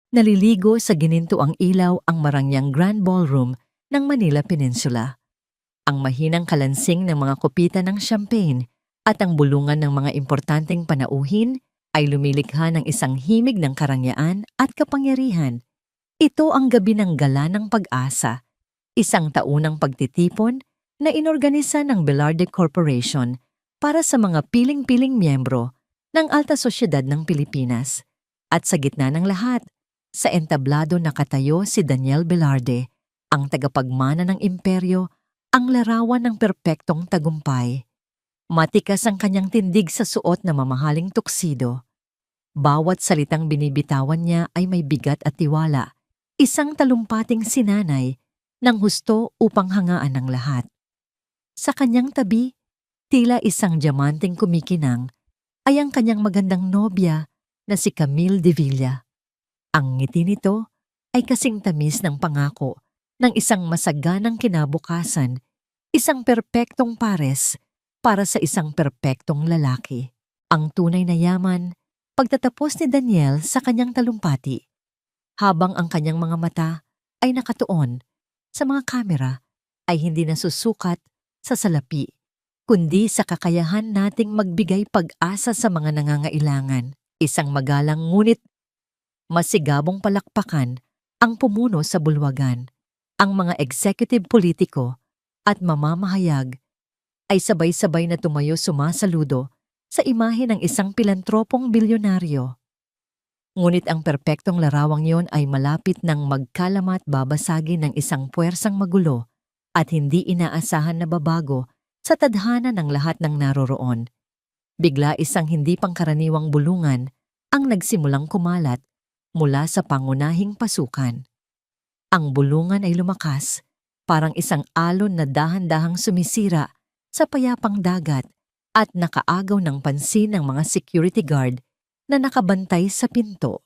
Naliligo sa ginintuang ilaw ang marangyang Grand Ballroom ng Manila Peninsula. Ang mahinang kalansing ng mga kupita ng champagne at ang bulungan ng mga importanteng panauhin ay lumilikha ng isang himig ng karangyaan at kapangyarihan. Ito ang gabi ng gala ng pag-asa, isang taunang pagtitipon na inorganisa ng Velarde Corporation para sa mga piling-piling miyembro ng alta sosyedad ng Pilipinas. At sa gitna ng lahat, sa entablado nakatayo si Daniel Velarde, ang tagapagmana ng imperyo, ang larawan ng perpektong tagumpay. Matikas ang kanyang tindig sa suot na mamahaling tuksido. Bawat salitang binibitawan niya ay may bigat at tiwala, isang talumpating sinanay ng husto upang hangaan ng lahat. Sa kanyang tabi, tila isang diamanteng kumikinang, ay ang kanyang magandang nobya na si Camille de Villa. Ang ngiti nito ay kasing tamis ng pangako ng isang masaganang kinabukasan, isang perpektong pares para sa isang perpektong lalaki. Ang tunay na yaman, pagtatapos ni Daniel sa kanyang talumpati, habang ang kanyang mga mata ay nakatuon sa mga kamera, ay hindi nasusukat sa salapi, kundi sa kakayahan nating magbigay pag-asa sa mga nangangailangan. Isang magalang ngunit masigabong palakpakan ang pumuno sa bulwagan. Ang mga executive politiko at mamamahayag ay sabay-sabay na tumayo sumasaludo sa imahe ng isang pilantropong bilyonaryo. Ngunit ang perpektong larawang yon ay malapit ng magkalamat babasagin ng isang puwersang magulo at hindi inaasahan na babago sa tadhana ng lahat ng naroroon. Bigla isang hindi pangkaraniwang bulungan ang nagsimulang kumalat mula sa pangunahing pasukan. Ang bulungan ay lumakas, parang isang alon na dahan-dahang sumisira sa payapang dagat at nakaagaw ng pansin ng mga security guard na nakabantay sa pinto.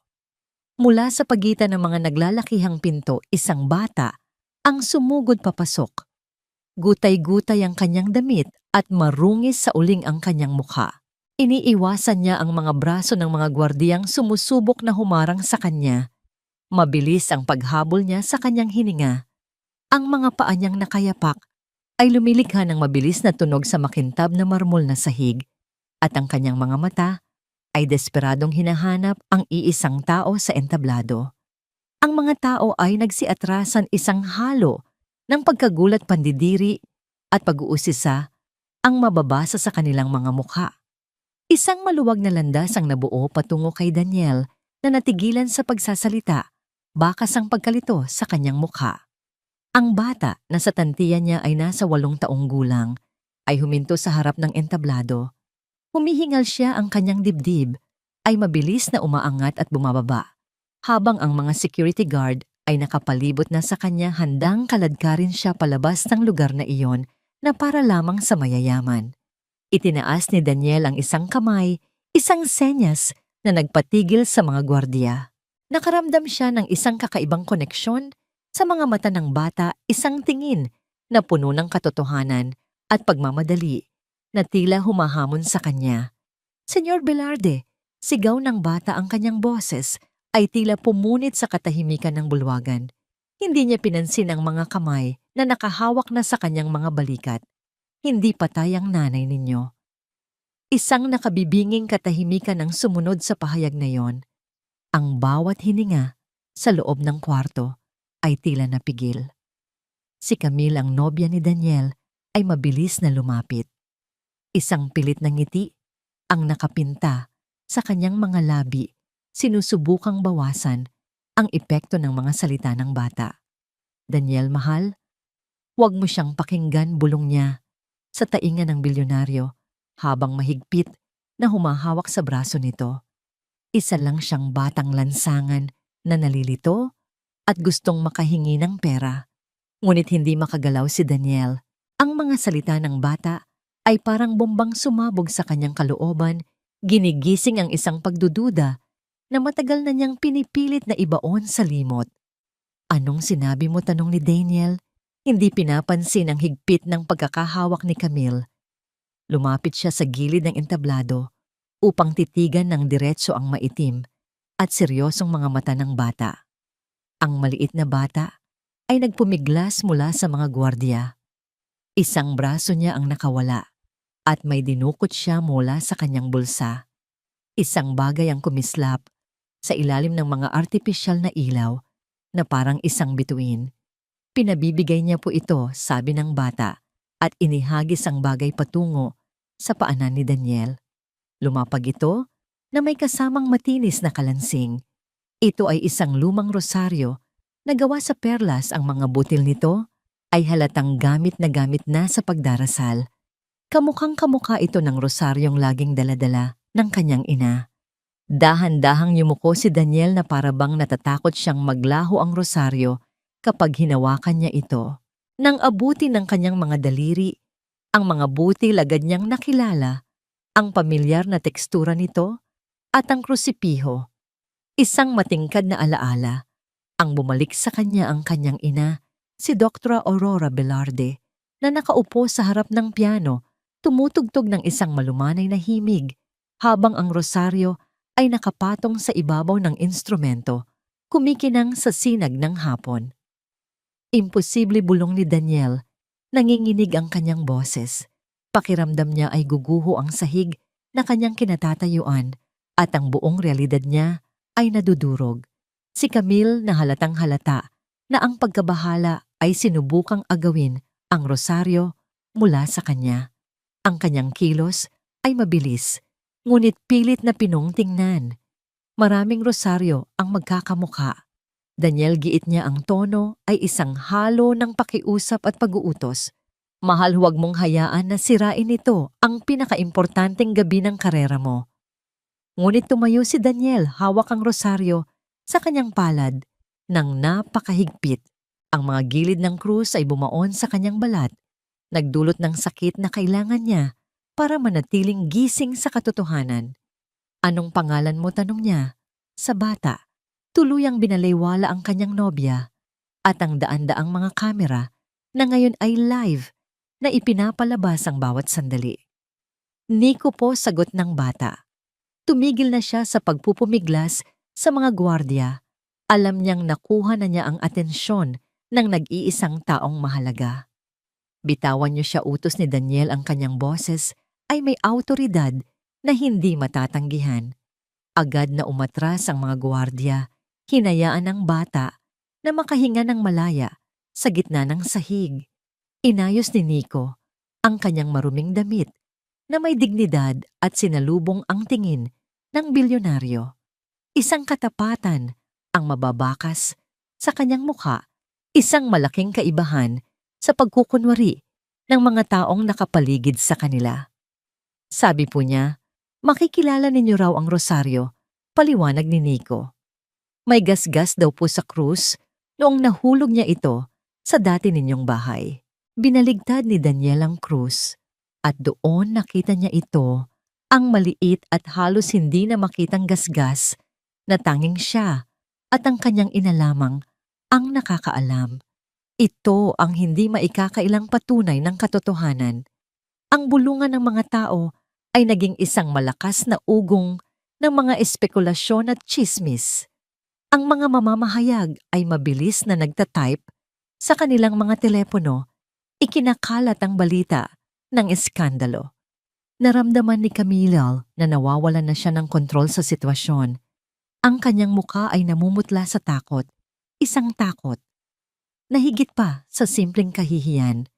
Mula sa pagitan ng mga naglalakihang pinto, isang bata ang sumugod papasok. Gutay-gutay ang kanyang damit at marungis sa uling ang kanyang mukha. Iniiwasan niya ang mga braso ng mga gwardiyang sumusubok na humarang sa kanya. Mabilis ang paghabol niya sa kanyang hininga. Ang mga paa niyang nakayapak ay lumilikha ng mabilis na tunog sa makintab na marmol na sahig at ang kanyang mga mata ay desperadong hinahanap ang iisang tao sa entablado. Ang mga tao ay nagsiatrasan, isang halo ng pagkagulat, pandidiri at pag-uusisa ang mababasa sa kanilang mga mukha. Isang maluwag na landas ang nabuo patungo kay Daniel na natigilan sa pagsasalita, bakas ang pagkalito sa kanyang mukha. Ang bata na sa tantiyan niya ay nasa 8 taong gulang ay huminto sa harap ng entablado. Humihingal siya, ang kanyang dibdib ay mabilis na umaangat at bumababa, habang ang mga security guard ay nakapalibot na sa kanya, handang kaladkarin siya palabas ng lugar na iyon na para lamang sa mayayaman. Itinaas ni Daniel ang isang kamay, isang senyas na nagpatigil sa mga gwardiya. Nakaramdam siya ng isang kakaibang koneksyon sa mga mata ng bata, isang tingin na puno ng katotohanan at pagmamadali na tila humahamon sa kanya. Senyor Velarde, sigaw ng bata, ang kanyang boses ay tila pumunit sa katahimikan ng bulwagan. Hindi niya pinansin ang mga kamay na nakahawak na sa kanyang mga balikat. Hindi patay ang nanay ninyo. Isang nakabibinging katahimikan ang sumunod sa pahayag na yon. Ang bawat hininga sa loob ng kwarto ay tila napigil. Si Camille, ang nobya ni Daniel, ay mabilis na lumapit. Isang pilit na ngiti ang nakapinta sa kanyang mga labi, sinusubukang bawasan ang epekto ng mga salita ng bata. Daniel, mahal, huwag mo siyang pakinggan, bulong niya sa tainga ng bilyonaryo habang mahigpit na humahawak sa braso nito. Isa lang siyang batang lansangan na nalilito at gustong makahingi ng pera. Ngunit hindi makagalaw si Daniel. Ang mga salita ng bata ay parang bombang sumabog sa kanyang kalooban, ginigising ang isang pagdududa na matagal na niyang pinipilit na ibaon sa limot. Anong sinabi mo? Tanong ni Daniel. Hindi pinapansin ang higpit ng pagkakahawak ni Camille. Lumapit siya sa gilid ng entablado upang titigan ng diretso ang maitim at seryosong mga mata ng bata. Ang maliit na bata ay nagpumiglas mula sa mga gwardiya. Isang braso niya ang nakawala at may dinukot siya mula sa kanyang bulsa. Isang bagay ang kumislap sa ilalim ng mga artipisyal na ilaw na parang isang bituin. Pinabibigay niya po ito, sabi ng bata, at inihagis ang bagay patungo sa paanan ni Daniel. Lumapag ito na may kasamang matinis na kalansing. Ito ay isang lumang rosaryo na gawa sa perlas. Ang mga butil nito ay halatang gamit na sa pagdarasal. Kamukhang kamukha ito ng rosaryong laging daladala ng kanyang ina. Dahan-dahang yumuko si Daniel na parabang natatakot siyang maglaho ang rosaryo kapag hinawakan niya ito. Nang abuti ng kanyang mga daliri, ang mga butil agad niyang nakilala ang pamilyar na tekstura nito at ang krusipiho. Isang matingkad na alaala. Ang bumalik sa kanya ang kanyang ina, si Dr. Aurora Velarde, na nakaupo sa harap ng piano, tumutugtog ng isang malumanay na himig, habang ang rosaryo ay nakapatong sa ibabaw ng instrumento, kumikinang sa sinag ng hapon. Imposible bulong ni Daniel, nanginginig ang kanyang boses. Pakiramdam niya ay guguho ang sahig na kanyang kinatatayuan at ang buong realidad niya ay nadudurog. Si Camille na halatang halata na ang pagkabahala ay sinubukang agawin ang rosaryo mula sa kanya. Ang kanyang kilos ay mabilis, ngunit pilit na pinongtingnan. Maraming rosaryo ang magkakamukha. Daniel, giit niya, ang tono ay isang halo ng pakiusap at pag-uutos. Mahal, huwag mong hayaan na sirain ito ang pinakaimportanteng gabi ng karera mo. Ngunit tumayo si Daniel, hawak ang rosaryo sa kanyang palad ng napakahigpit. Ang mga gilid ng krus ay bumaon sa kanyang balat, nagdulot ng sakit na kailangan niya para manatiling gising sa katotohanan. Anong pangalan mo? Tanong niya. Sa bata, tuluyang binalewala ang kanyang nobya at ang daan-daang mga kamera na ngayon ay live na ipinapalabas ang bawat sandali. Nico po, sagot ng bata. Tumigil na siya sa pagpupumiglas sa mga gwardiya. Alam niyang nakuha na niya ang atensyon ng nag-iisang taong mahalaga. Bitawan niyo siya, utos ni Daniel. Ang kanyang boses ay may awtoridad na hindi matatanggihan. Agad na umatras ang mga gwardiya, hinayaan ng bata na makahinga ng malaya sa gitna ng sahig. Inayos ni Nico ang kanyang maruming damit na may dignidad at sinalubong ang tingin ng bilyonaryo. Isang katapatan ang mababakas sa kanyang mukha, isang malaking kaibahan sa pagkukunwari ng mga taong nakapaligid sa kanila. Sabi po niya, makikilala ninyo raw ang rosaryo, paliwanag ni Nico. May gasgas daw po sa krus noong nahulog niya ito sa dati ninyong bahay. Binaligtad ni Daniel ang krus at doon nakita niya ito, ang maliit at halos hindi na makitang gasgas na tanging siya at ang kanyang ina lamang ang nakakaalam. Ito ang hindi maikakailang patunay ng katotohanan. Ang bulungan ng mga tao ay naging isang malakas na ugong ng mga espekulasyon at tsismis. Ang mga mamamahayag ay mabilis na nagtatype sa kanilang mga telepono, ikinakalat ang balita ng eskandalo. Naramdaman ni Camille na nawawalan na siya ng kontrol sa sitwasyon. Ang kanyang mukha ay namumutla sa takot, isang takot na higit pa sa simpleng kahihiyan.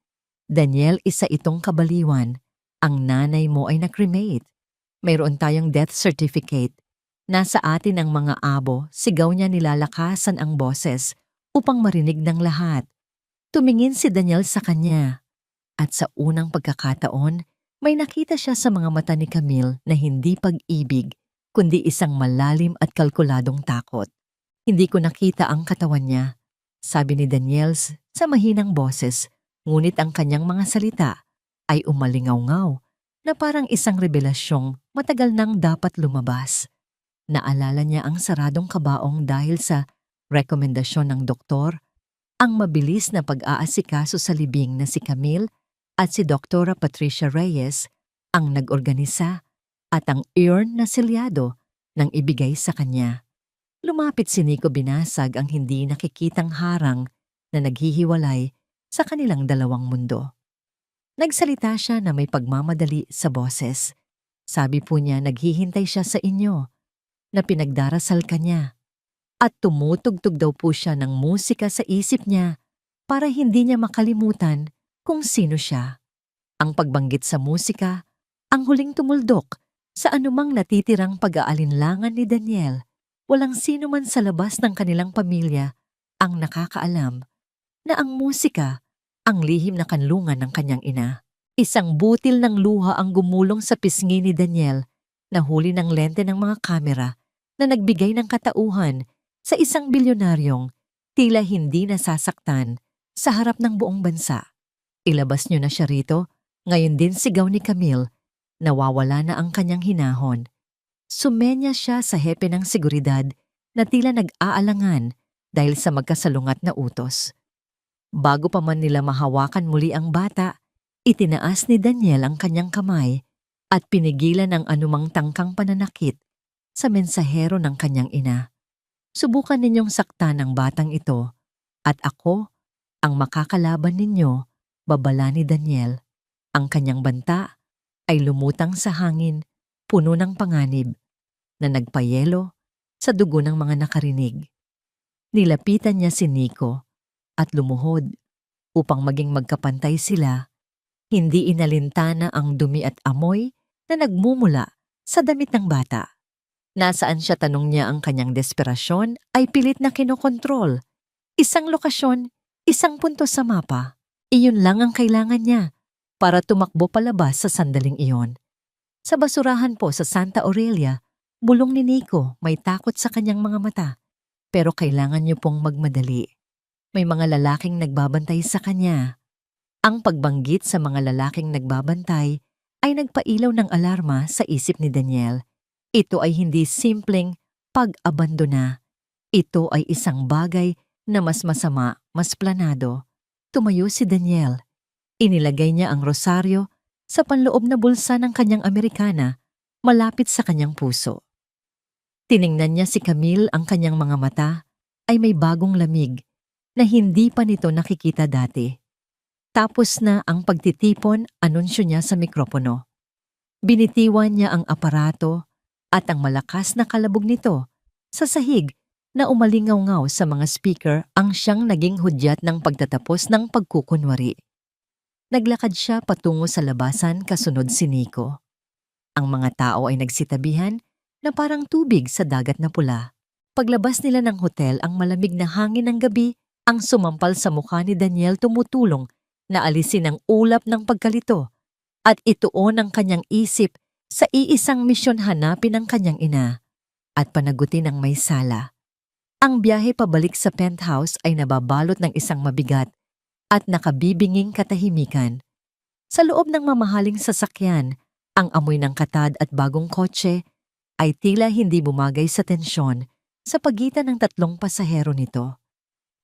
Daniel, isa itong kabaliwan. Ang nanay mo ay na-cremate. Mayroon tayong death certificate. Nasa atin ang mga abo, sigaw niya, nilalakasan ang boses upang marinig ng lahat. Tumingin si Daniel sa kanya. At sa unang pagkakataon, may nakita siya sa mga mata ni Camille na hindi pag-ibig, kundi isang malalim at kalkuladong takot. Hindi ko nakita ang katawan niya, sabi ni Daniel sa mahinang boses, ngunit ang kanyang mga salita ay umalingaw-ngaw na parang isang revelasyong matagal nang dapat lumabas. Naalala niya ang saradong kabaong dahil sa rekomendasyon ng doktor, ang mabilis na pag-aasikaso sa libing na si Camille at si Dr. Patricia Reyes ang nag-organisa at ang urn na selyado nang ibigay sa kanya. Lumapit si Nico binasag ang hindi nakikitang harang na naghihiwalay sa kanilang dalawang mundo. Nagsalita siya na may pagmamadali sa boses. Sabi po niya naghihintay siya sa inyo, na pinagdarasal ka niya. At tumutugtog daw po siya ng musika sa isip niya para hindi niya makalimutan kung sino siya. Ang pagbanggit sa musika, ang huling tumuldok sa anumang natitirang pag-aalinlangan ni Daniel. Walang sino man sa labas ng kanilang pamilya ang nakakaalam na ang musika ang lihim na kanlungan ng kanyang ina. Isang butil ng luha ang gumulong sa pisngi ni Daniel na huli ng lente ng mga kamera na nagbigay ng katauhan sa isang bilyonaryong tila hindi nasasaktan sa harap ng buong bansa. Ilabas niyo na siya rito, ngayon din sigaw ni Camille, nawawala na ang kanyang hinahon. Sumenya siya sa hepe ng seguridad na tila nag-aalangan dahil sa magkasalungat na utos. Bago pa man nila mahawakan muli ang bata, itinaas ni Daniel ang kanyang kamay at pinigilan ang anumang tangkang pananakit sa mensahero ng kanyang ina. Subukan ninyong saktan ang batang ito at ako ang makakalaban ninyo, babala ni Daniel. Ang kanyang banta ay lumutang sa hangin, puno ng panganib, na nagpayelo sa dugo ng mga nakarinig. Nilapitan niya si Nico at lumuhod upang maging magkapantay sila. Hindi inalintana ang dumi at amoy na nagmumula sa damit ng bata. Nasaan siya, tanong niya. Ang kanyang desperasyon ay pilit na kinokontrol. Isang lokasyon, isang punto sa mapa. Iyon lang ang kailangan niya para tumakbo palabas sa sandaling iyon. Sa basurahan po sa Santa Aurelia, bulong ni Nico, may takot sa kanyang mga mata. Pero kailangan niyo pong magmadali. May mga lalaking nagbabantay sa kanya. Ang pagbanggit sa mga lalaking nagbabantay ay nagpailaw ng alarma sa isip ni Daniel. Ito ay hindi simpleng pag-abandona. Ito ay isang bagay na mas masama, mas planado. Tumayo si Daniel. Inilagay niya ang rosaryo sa panloob na bulsa ng kanyang Amerikana, malapit sa kanyang puso. Tiningnan niya si Camille, ang kanyang mga mata ay may bagong lamig na hindi pa nito nakikita dati. Tapos na ang pagtitipon, anunsyo niya sa mikropono. Binitiwan niya ang aparato at ang malakas na kalabog nito sa sahig na umalingaw-ngaw sa mga speaker ang siyang naging hudyat ng pagtatapos ng pagkukunwari. Naglakad siya patungo sa labasan kasunod si Nico. Ang mga tao ay nagsitabihan na parang tubig sa dagat na pula. Paglabas nila ng hotel, ang malamig na hangin ng gabi ang sumampal sa mukha ni Daniel, tumutulong na alisin ang ulap ng pagkalito at ituon ang kanyang isip sa iisang misyon, hanapin ang kanyang ina at panagutin ang may sala. Ang biyahe pabalik sa penthouse ay nababalot ng isang mabigat at nakabibinging katahimikan. Sa loob ng mamahaling sasakyan, ang amoy ng katad at bagong kotse ay tila hindi bumagay sa tensyon sa pagitan ng tatlong pasahero nito.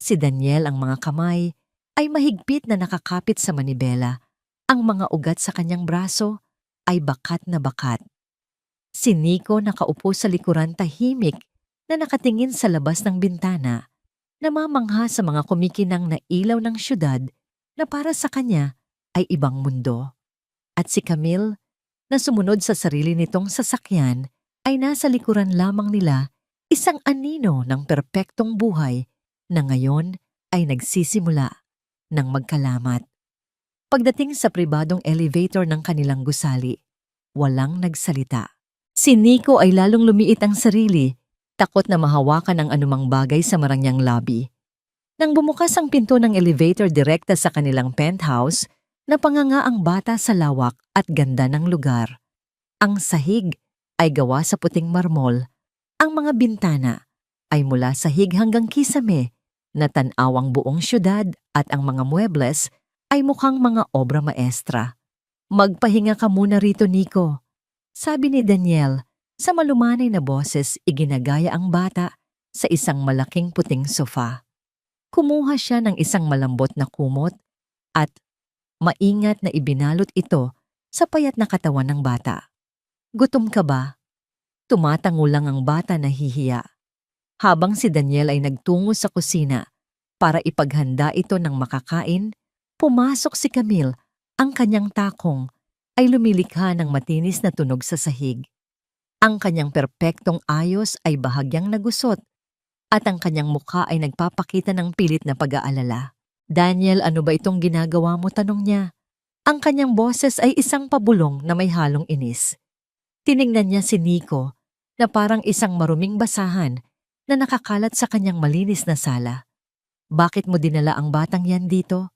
Si Daniel, ang mga kamay ay mahigpit na nakakapit sa manibela. Ang mga ugat sa kanyang braso ay bakat na bakat. Si Nico nakaupo sa likuran, tahimik na nakatingin sa labas ng bintana, namamangha sa mga kumikinang na ilaw ng syudad na para sa kanya ay ibang mundo. At si Camille, na sumunod sa sarili nitong sasakyan, ay nasa likuran lamang nila, isang anino ng perpektong buhay na ngayon ay nagsisimula ng magkalamat. Pagdating sa pribadong elevator ng kanilang gusali, walang nagsalita. Si Nico ay lalong lumiit ang sarili, takot na mahawakan ang anumang bagay sa marangyang lobby. Nang bumukas ang pinto ng elevator direkta sa kanilang penthouse, napanganga ang bata sa lawak at ganda ng lugar. Ang sahig ay gawa sa puting marmol. Ang mga bintana ay mula sahig hanggang kisame na tan-awang buong syudad at ang mga muebles ay mukhang mga obra maestra. Magpahinga ka muna rito, Nico, sabi ni Daniel. Sa malumanay na boses, iginagaya ang bata sa isang malaking puting sofa. Kumuha siya ng isang malambot na kumot at maingat na ibinalot ito sa payat na katawan ng bata. Gutom ka ba? Tumatango lang ang bata, nahihiya. Habang si Daniel ay nagtungo sa kusina para ipaghanda ito ng makakain, pumasok si Camille. Ang kanyang takong ay lumilikha ng matinis na tunog sa sahig. Ang kanyang perpektong ayos ay bahagyang nagusot at ang kanyang mukha ay nagpapakita ng pilit na pag-aalala. "Daniel, ano ba itong ginagawa mo?" tanong niya. Ang kanyang boses ay isang pabulong na may halong inis. Tiningnan niya si Nico na parang isang maruming basahan na nakakalat sa kanyang malinis na sala. "Bakit mo dinala ang batang yan dito?"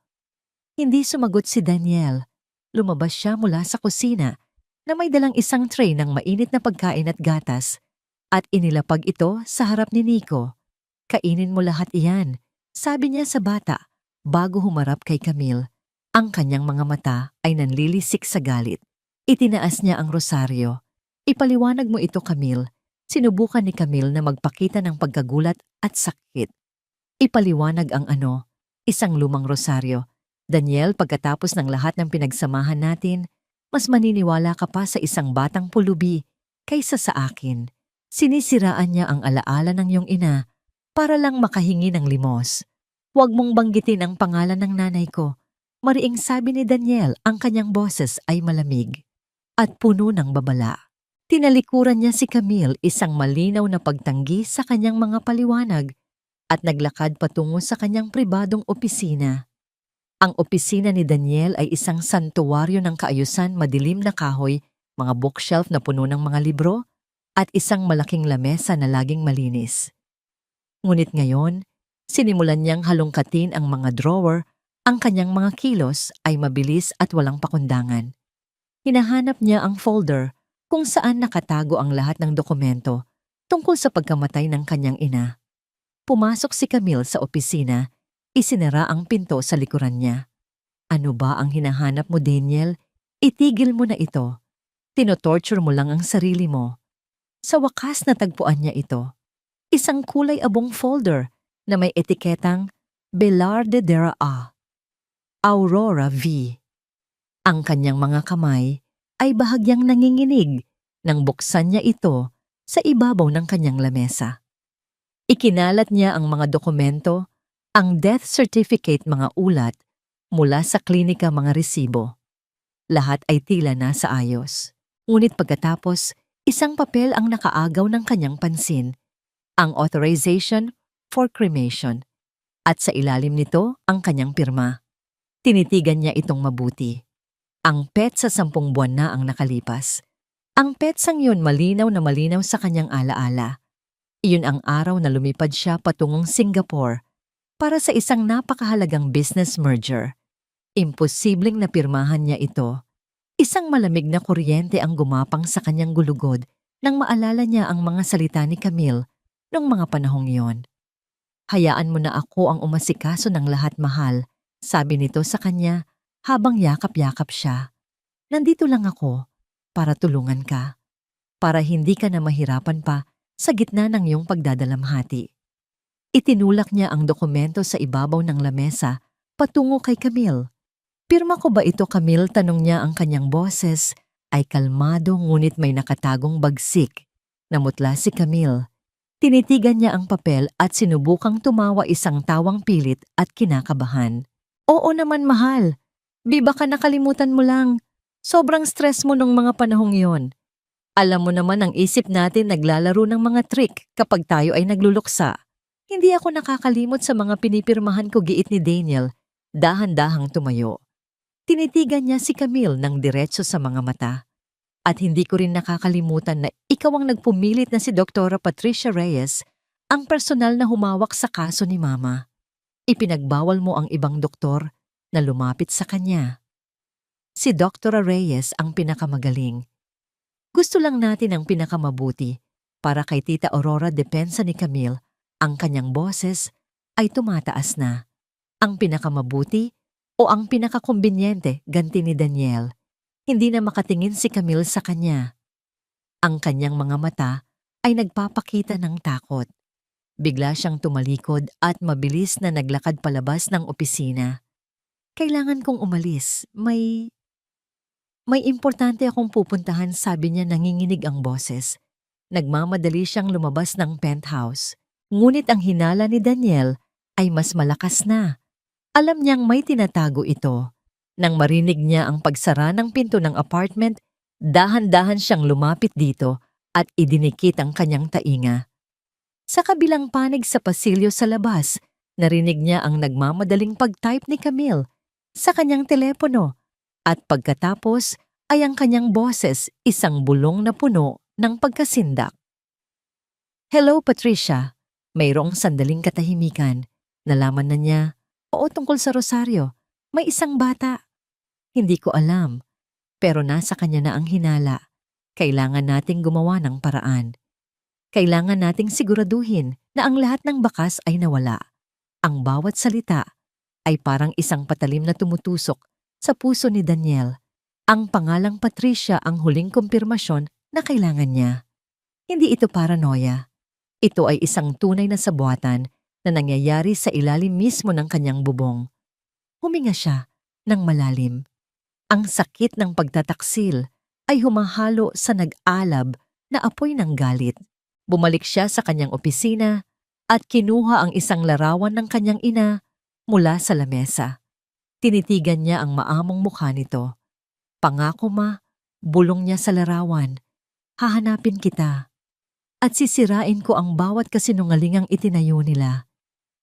Hindi sumagot si Daniel. Lumabas siya mula sa kusina na may dalang isang tray ng mainit na pagkain at gatas at inilapag ito sa harap ni Nico. "Kainin mo lahat iyan," sabi niya sa bata bago humarap kay Camille. Ang kanyang mga mata ay nanlilisik sa galit. Itinaas niya ang rosaryo. "Ipaliwanag mo ito, Camille." Sinubukan ni Camille na magpakita ng pagkagulat at sakit. "Ipaliwanag ang ano?" "Isang lumang rosaryo. Daniel, pagkatapos ng lahat ng pinagsamahan natin, mas maniniwala ka pa sa isang batang pulubi kaysa sa akin." Sinisiraan niya ang alaala ng iyong ina para lang makahingi ng limos. "Huwag mong banggitin ang pangalan ng nanay ko," mariing sabi ni Daniel. Ang kanyang boses ay malamig at puno ng babala. Tinalikuran niya si Camille, isang malinaw na pagtanggi sa kanyang mga paliwanag, at naglakad patungo sa kanyang pribadong opisina. Ang opisina ni Daniel ay isang santuwaryo ng kaayusan, madilim na kahoy, mga bookshelf na puno ng mga libro, at isang malaking lamesa na laging malinis. Ngunit ngayon, sinimulan niyang halongkatin ang mga drawer. Ang kanyang mga kilos ay mabilis at walang pakundangan. Hinahanap niya ang folder kung saan nakatago ang lahat ng dokumento tungkol sa pagkamatay ng kanyang ina. Pumasok si Camille sa opisina. Isinara ang pinto sa likuran niya. "Ano ba ang hinahanap mo, Daniel? Itigil mo na ito. Tinotorture mo lang ang sarili mo." Sa wakas natagpuan niya ito. Isang kulay abong folder na may etiketang Belarde Dera A. Aurora V. Ang kanyang mga kamay ay bahagyang nanginginig nang buksan niya ito sa ibabaw ng kanyang lamesa. Ikinalat niya ang mga dokumento, ang death certificate, mga ulat mula sa klinika, mga resibo. Lahat ay tila na sa ayos. Ngunit pagkatapos, isang papel ang nakaagaw ng kanyang pansin, ang authorization for cremation. At sa ilalim nito ang kanyang pirma. Tinitigan niya itong mabuti. Ang petsa 10 buwan na ang nakalipas. Ang petsang yun malinaw na malinaw sa kanyang alaala. Iyon ang araw na lumipad siya patungong Singapore para sa isang napakahalagang business merger. Imposibleng napirmahan niya ito. Isang malamig na kuryente ang gumapang sa kanyang gulugod nang maalala niya ang mga salita ni Camille noong mga panahong iyon. "Hayaan mo na ako ang umasikaso ng lahat, mahal," sabi nito sa kanya habang yakap-yakap siya. "Nandito lang ako para tulungan ka, para hindi ka na mahirapan pa sa gitna ng iyong pagdadalamhati." Itinulak niya ang dokumento sa ibabaw ng lamesa patungo kay Camille. "Pirma ko ba ito, Camille?" tanong niya. Ang kanyang boses ay kalmado ngunit may nakatagong bagsik. Namutla si Camille. Tinitigan niya ang papel at sinubukang tumawa, isang tawang pilit at kinakabahan. "Oo naman, mahal. Di ba ka nakalimutan mo lang? Sobrang stress mo nung mga panahong yon. Alam mo naman ang isip natin naglalaro ng mga trick kapag tayo ay nagluluksa. Hindi ako nakakalimot sa mga pinipirmahan ko," giit ni Daniel, dahan-dahang tumayo. Tinitigan niya si Camille ng diretso sa mga mata. "At hindi ko rin nakakalimutan na ikaw ang nagpumilit na si Dr. Patricia Reyes ang personal na humawak sa kaso ni Mama. Ipinagbawal mo ang ibang doktor na lumapit sa kanya. Si Dr. Reyes ang pinakamagaling. Gusto lang natin ang pinakamabuti para kay Tita Aurora." Depensa ni Camille. Ang kanyang boses ay tumataas na. "Ang pinakamabuti o ang pinakakumbinyente?" ganti ni Daniel. Hindi na makatingin si Camille sa kanya. Ang kanyang mga mata ay nagpapakita ng takot. Bigla siyang tumalikod at mabilis na naglakad palabas ng opisina. "Kailangan kong umalis. May importante akong pupuntahan," sabi niya, nanginginig ang boses. Nagmamadali siyang lumabas ng penthouse. Ngunit ang hinala ni Daniel ay mas malakas na. Alam niyang may tinatago ito. Nang marinig niya ang pagsara ng pinto ng apartment, dahan-dahan siyang lumapit dito at idinikit ang kanyang tainga. Sa kabilang panig sa pasilyo sa labas, narinig niya ang nagmamadaling pag-type ni Camille sa kanyang telepono at pagkatapos ay ang kanyang boses isang bulong na puno ng pagkasindak. Hello, Patricia. Mayroong sandaling katahimikan. Nalaman na niya, oo tungkol sa Rosario, may isang bata. Hindi ko alam, pero nasa kanya na ang hinala. Kailangan nating gumawa ng paraan. Kailangan nating siguraduhin na ang lahat ng bakas ay nawala. Ang bawat salita ay parang isang patalim na tumutusok sa puso ni Daniel. Ang pangalang Patricia ang huling kumpirmasyon na kailangan niya. Hindi ito paranoia. Ito ay isang tunay na sabuatan na nangyayari sa ilalim mismo ng kanyang bubong. Huminga siya ng malalim. Ang sakit ng pagtataksil ay humahalo sa nag-alab na apoy ng galit. Bumalik siya sa kanyang opisina at kinuha ang isang larawan ng kanyang ina mula sa lamesa. Tinitigan niya ang maamong mukha nito. Pangako ma, bulong niya sa larawan, hahanapin kita. At sisirain ko ang bawat kasinungalingang itinayo nila.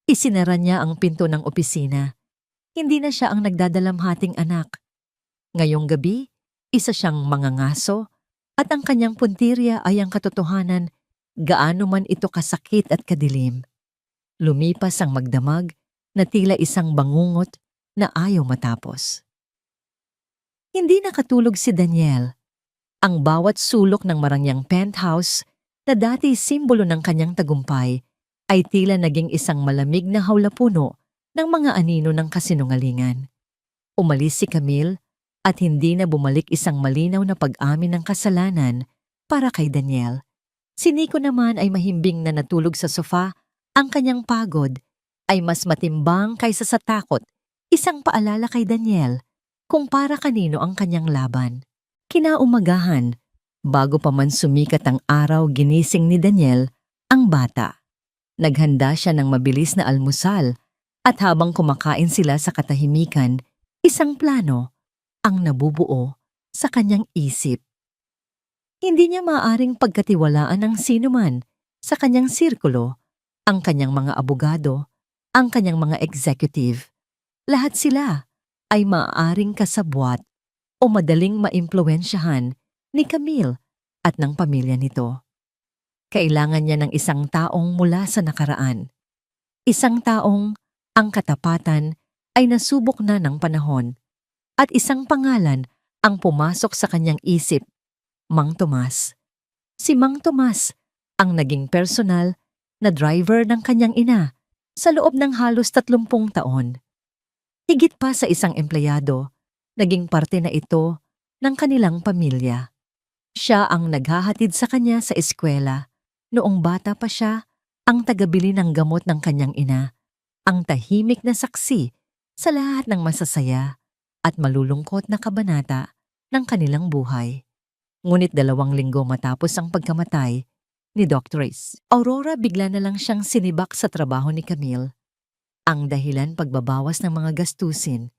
Isinara niya ang pinto ng opisina. Hindi na siya ang nagdadalamhating anak. Ngayong gabi, isa siyang mangangaso at ang kanyang puntirya ay ang katotohanan gaano man ito kasakit at kadilim. Lumipas ang magdamag na tila isang bangungot na ayaw matapos. Hindi nakatulog si Daniel. Ang bawat sulok ng marangyang penthouse na dati simbolo ng kanyang tagumpay ay tila naging isang malamig na hawlapuno ng mga anino ng kasinungalingan. Umalis si Camille at hindi na bumalik isang malinaw na pag-amin ng kasalanan para kay Daniel. Si Nico naman ay mahimbing na natulog sa sofa. Ang kanyang pagod ay mas matimbang kaysa sa takot, isang paalala kay Daniel kung para kanino ang kanyang laban. Kinaumagahan, bago pa man sumikat ang araw, ginising ni Daniel ang bata. Naghanda siya ng mabilis na almusal at habang kumakain sila sa katahimikan, isang plano ang nabubuo sa kanyang isip. Hindi niya maaaring pagkatiwalaan ng sinuman sa kanyang sirkulo, ang kanyang mga abogado, ang kanyang mga executive. Lahat sila ay maaaring kasabwat o madaling maimpluwensyahan ni Camille at ng pamilya nito. Kailangan niya ng isang taong mula sa nakaraan. Isang taong ang katapatan ay nasubok na ng panahon at isang pangalan ang pumasok sa kanyang isip, Mang Tomas. Si Mang Tomas ang naging personal na driver ng kanyang ina sa loob ng halos 30 taon. Higit pa sa isang empleyado, naging parte na ito ng kanilang pamilya. Siya ang naghahatid sa kanya sa eskwela. Noong bata pa siya, ang tagabili ng gamot ng kanyang ina, ang tahimik na saksi sa lahat ng masasaya at malulungkot na kabanata ng kanilang buhay. Ngunit 2 linggo matapos ang pagkamatay ni Dr. Aurora, bigla na lang siyang sinibak sa trabaho ni Camille. Ang dahilan pagbabawas ng mga gastusin.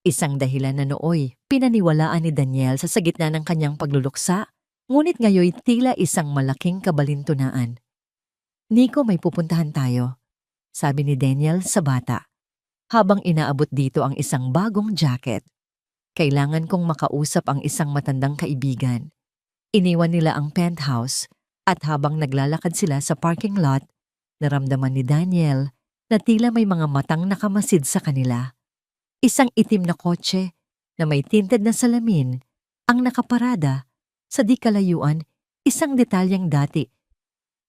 Isang dahilan na nooy pinaniwalaan ni Daniel sa gitna ng kanyang pagluluksa, ngunit ngayoy tila isang malaking kabalintunaan. Nico, may pupuntahan tayo, sabi ni Daniel sa bata, habang inaabot dito ang isang bagong jacket. Kailangan kong makausap ang isang matandang kaibigan. Iniwan nila ang penthouse at habang naglalakad sila sa parking lot, naramdaman ni Daniel na tila may mga matang nakamasid sa kanila. Isang itim na kotse na may tinted na salamin ang nakaparada sa di kalayuan, isang detalyeng dati.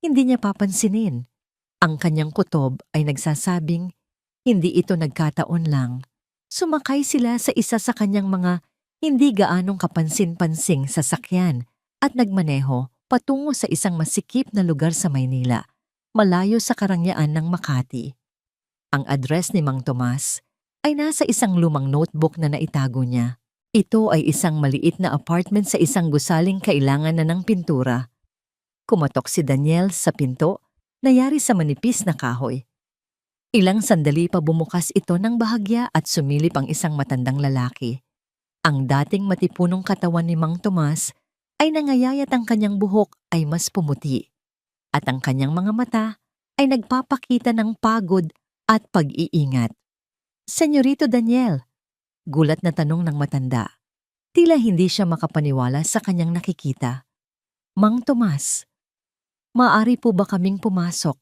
Hindi niya papansinin. Ang kanyang kutob ay nagsasabing hindi ito nagkataon lang. Sumakay sila sa isa sa kanyang mga hindi gaanong kapansin-pansing sasakyan at nagmaneho patungo sa isang masikip na lugar sa Maynila, malayo sa karangyaan ng Makati. Ang address ni Mang Tomas ay nasa isang lumang notebook na naitago niya. Ito ay isang maliit na apartment sa isang gusaling kailangan na ng pintura. Kumatok si Daniel sa pinto nayari sa manipis na kahoy. Ilang sandali pa bumukas ito ng bahagya at sumilip ang isang matandang lalaki. Ang dating matipunong katawan ni Mang Tomas ay nangayayat ang kanyang buhok ay mas pumuti at ang kanyang mga mata ay nagpapakita ng pagod at pag-iingat. Senyorito Daniel, gulat na tanong ng matanda. Tila hindi siya makapaniwala sa kanyang nakikita. Mang Tomas, maaari po ba kaming pumasok?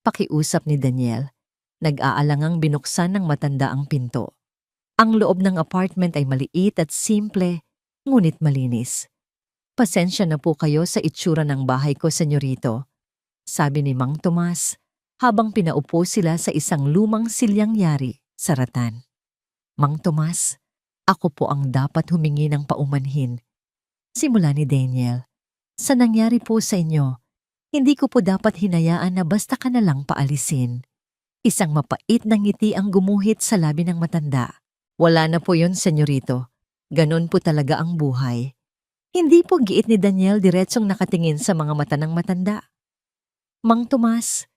Pakiusap ni Daniel. Nag-aalangang binuksan ng matanda ang pinto. Ang loob ng apartment ay maliit at simple, ngunit malinis. Pasensya na po kayo sa itsura ng bahay ko, senyorito, sabi ni Mang Tomas habang pinaupo sila sa isang lumang silyang yari sa ratan. Mang Tomas, ako po ang dapat humingi ng paumanhin. Simula ni Daniel, sa nangyari po sa inyo, hindi ko po dapat hinayaan na basta ka na lang paalisin. Isang mapait na ngiti ang gumuhit sa labi ng matanda. Wala na po yun, senyorito. Ganon po talaga ang buhay. Hindi po giit ni Daniel diretsong nakatingin sa mga mata ng matanda. Mang Tomas,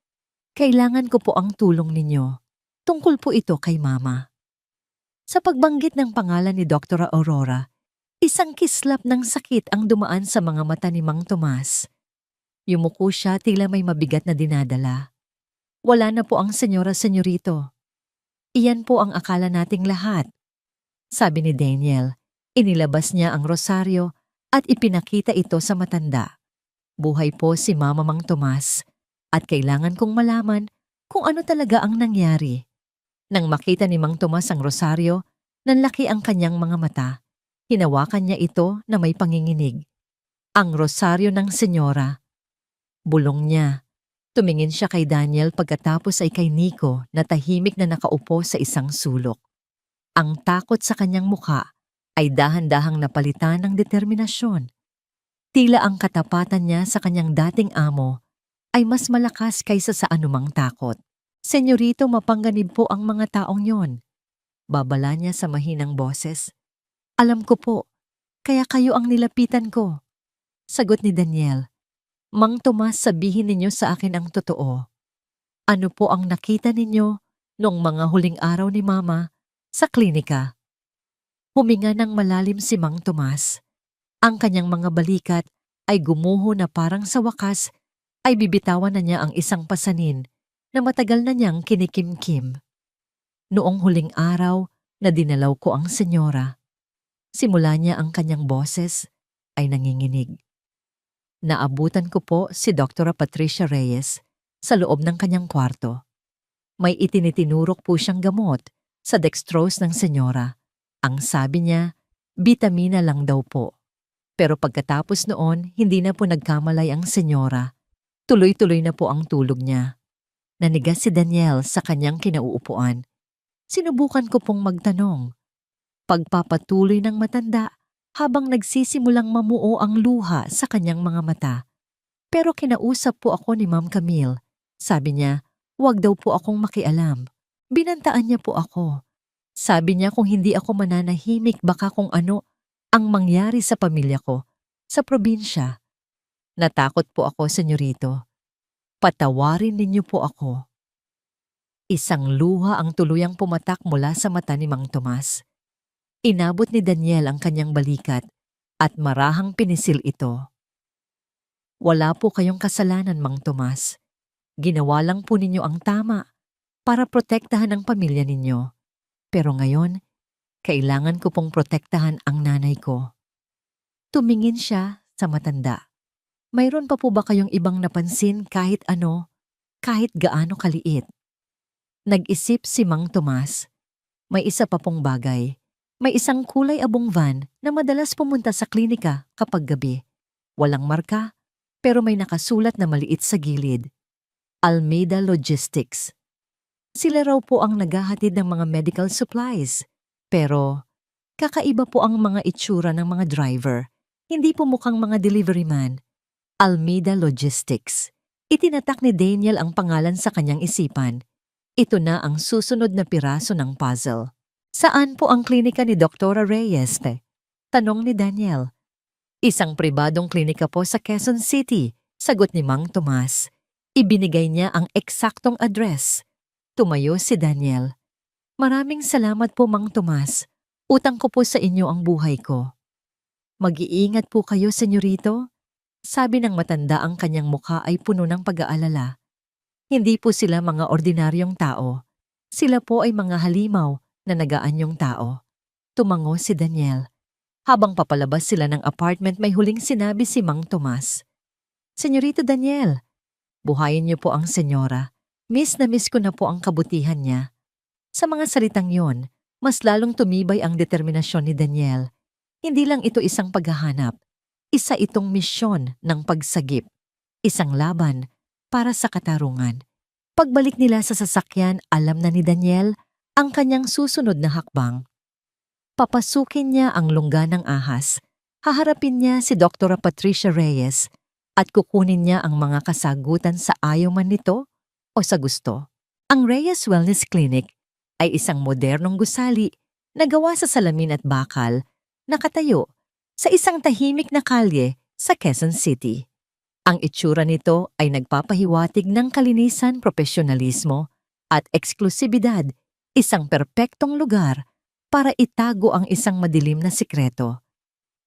kailangan ko po ang tulong ninyo. Tungkol po ito kay Mama. Sa pagbanggit ng pangalan ni Dr. Aurora, isang kislap ng sakit ang dumaan sa mga mata ni Mang Tomas. Yumuko siya tila may mabigat na dinadala. Wala na po ang senyorito. Iyan po ang akala nating lahat. Sabi ni Daniel, inilabas niya ang rosaryo at ipinakita ito sa matanda. Buhay po si Mama Mang Tomas at kailangan kong malaman kung ano talaga ang nangyari. Nang makita ni Mang Tomas ang rosaryo, nanlaki ang kanyang mga mata. Hinawakan niya ito na may panginginig. Ang rosaryo ng senyora. Bulong niya. Tumingin siya kay Daniel pagkatapos ay kay Nico na tahimik na nakaupo sa isang sulok. Ang takot sa kanyang mukha ay dahan-dahang napalitan ng determinasyon. Tila ang katapatan niya sa kanyang dating amo ay mas malakas kaysa sa anumang takot. Senyorito, mapangganib po ang mga taong yon. Babala niya sa mahinang boses. Alam ko po, kaya kayo ang nilapitan ko. Sagot ni Daniel. Mang Tomas, sabihin ninyo sa akin ang totoo. Ano po ang nakita ninyo noong mga huling araw ni Mama sa klinika? Huminga ng malalim si Mang Tomas. Ang kanyang mga balikat ay gumuho na parang sa wakas ay bibitawan na niya ang isang pasanin na matagal na niyang kinikimkim. Noong huling araw na dinalaw ko ang senyora, simula niya ang kanyang boses ay nanginginig. Naabutan ko po si Dr. Patricia Reyes sa loob ng kanyang kwarto. May itinitinurok po siyang gamot sa dextrose ng senyora. Ang sabi niya, bitamina lang daw po. Pero pagkatapos noon, hindi na po nagkamalay ang senyora. Tuloy-tuloy na po ang tulog niya. Nanigas si Daniel sa kanyang kinauupuan. Sinubukan ko pong magtanong. Pagpapatuloy ng matanda, habang nagsisimulang mamuo ang luha sa kanyang mga mata. Pero kinausap po ako ni Ma'am Camille. Sabi niya, huwag daw po akong makialam. Binantaan niya po ako. Sabi niya kung hindi ako mananahimik baka kung ano ang mangyari sa pamilya ko, sa probinsya. Natakot po ako, senyorito. Patawarin ninyo po ako. Isang luha ang tuluyang pumatak mula sa mata ni Mang Tomas. Inabot ni Daniel ang kanyang balikat at marahang pinisil ito. Wala po kayong kasalanan, Mang Tomas. Ginawa lang po ninyo ang tama para protektahan ang pamilya ninyo. Pero ngayon, kailangan ko pong protektahan ang nanay ko. Tumingin siya sa matanda. Mayroon pa po ba kayong ibang napansin kahit ano, kahit gaano kaliit? Nag-isip si Mang Tomas. May isa pa pong bagay. May isang kulay abong van na madalas pumunta sa klinika kapag gabi. Walang marka, pero may nakasulat na maliit sa gilid. Almeida Logistics. Sila raw po ang naghahatid ng mga medical supplies. Pero kakaiba po ang mga itsura ng mga driver. Hindi po mukhang mga delivery man. Almeida Logistics. Itinatak ni Daniel ang pangalan sa kanyang isipan. Ito na ang susunod na piraso ng puzzle. Saan po ang klinika ni Dr. Reyes? Tanong ni Daniel. Isang pribadong klinika po sa Quezon City, sagot ni Mang Tomas. Ibinigay niya ang eksaktong address. Tumayo si Daniel. Maraming salamat po, Mang Tomas. Utang ko po sa inyo ang buhay ko. Mag-iingat po kayo, senyorito. Sabi ng matanda, ang kanyang mukha ay puno ng pag-aalala. Hindi po sila mga ordinaryong tao. Sila po ay mga halimaw na nagaanyong tao. Tumango si Daniel. Habang papalabas sila ng apartment, may huling sinabi si Mang Tomas. Senyorito Daniel, buhayin niyo po ang senyora. Miss na miss ko na po ang kabutihan niya. Sa mga salitang yon, mas lalong tumibay ang determinasyon ni Daniel. Hindi lang ito isang paghahanap. Isa itong misyon ng pagsagip. Isang laban para sa katarungan. Pagbalik nila sa sasakyan, alam na ni Daniel ang kanyang susunod na hakbang. Papasukin niya ang lungga ng ahas. Haharapin niya si Dr. Patricia Reyes at kukunin niya ang mga kasagutan sa ayaw man nito o sa gusto. Ang Reyes Wellness Clinic ay isang modernong gusali na gawa sa salamin at bakal, nakatayo sa isang tahimik na kalye sa Quezon City. Ang itsura nito ay nagpapahiwatig ng kalinisan, profesionalismo at eksklusibidad, isang perpektong lugar para itago ang isang madilim na sikreto.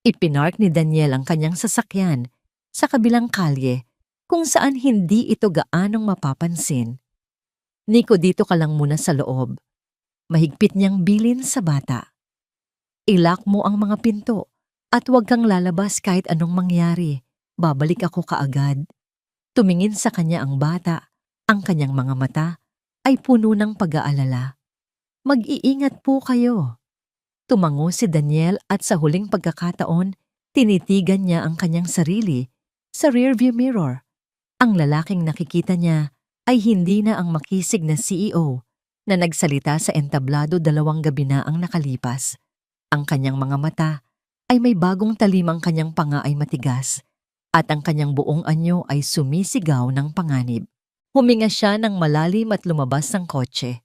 Ipinark ni Daniel ang kanyang sasakyan sa kabilang kalye kung saan hindi ito gaanong mapapansin. Nico, dito ka lang muna sa loob. Mahigpit niyang bilin sa bata. Ilak mo ang mga pinto at huwag kang lalabas kahit anong mangyari. Babalik ako kaagad. Tumingin sa kanya ang bata. Ang kanyang mga mata ay puno ng pag-aalala. Mag-iingat po kayo. Tumango si Daniel at sa huling pagkakataon, tinitigan niya ang kanyang sarili sa rearview mirror. Ang lalaking nakikita niya ay hindi na ang makisig na CEO na nagsalita sa entablado 2 gabi na ang nakalipas. Ang kanyang mga mata ay may bagong talim, ang kanyang panga ay matigas at ang kanyang buong anyo ay sumisigaw ng panganib. Huminga siya ng malalim at lumabas ng kotse.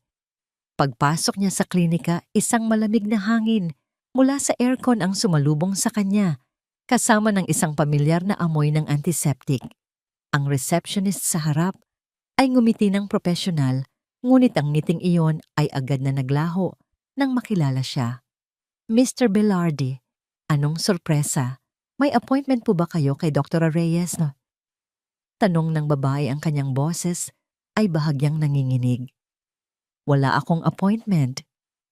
Pagpasok niya sa klinika, isang malamig na hangin mula sa aircon ang sumalubong sa kanya, kasama ng isang pamilyar na amoy ng antiseptic. Ang receptionist sa harap ay ngumiti ng profesional, ngunit ang ngiting iyon ay agad na naglaho nang makilala siya. Mr. Belardi, anong sorpresa? May appointment po ba kayo kay Dr. Reyes? No? Tanong ng babae, ang kanyang boses ay bahagyang nanginginig. Wala akong appointment.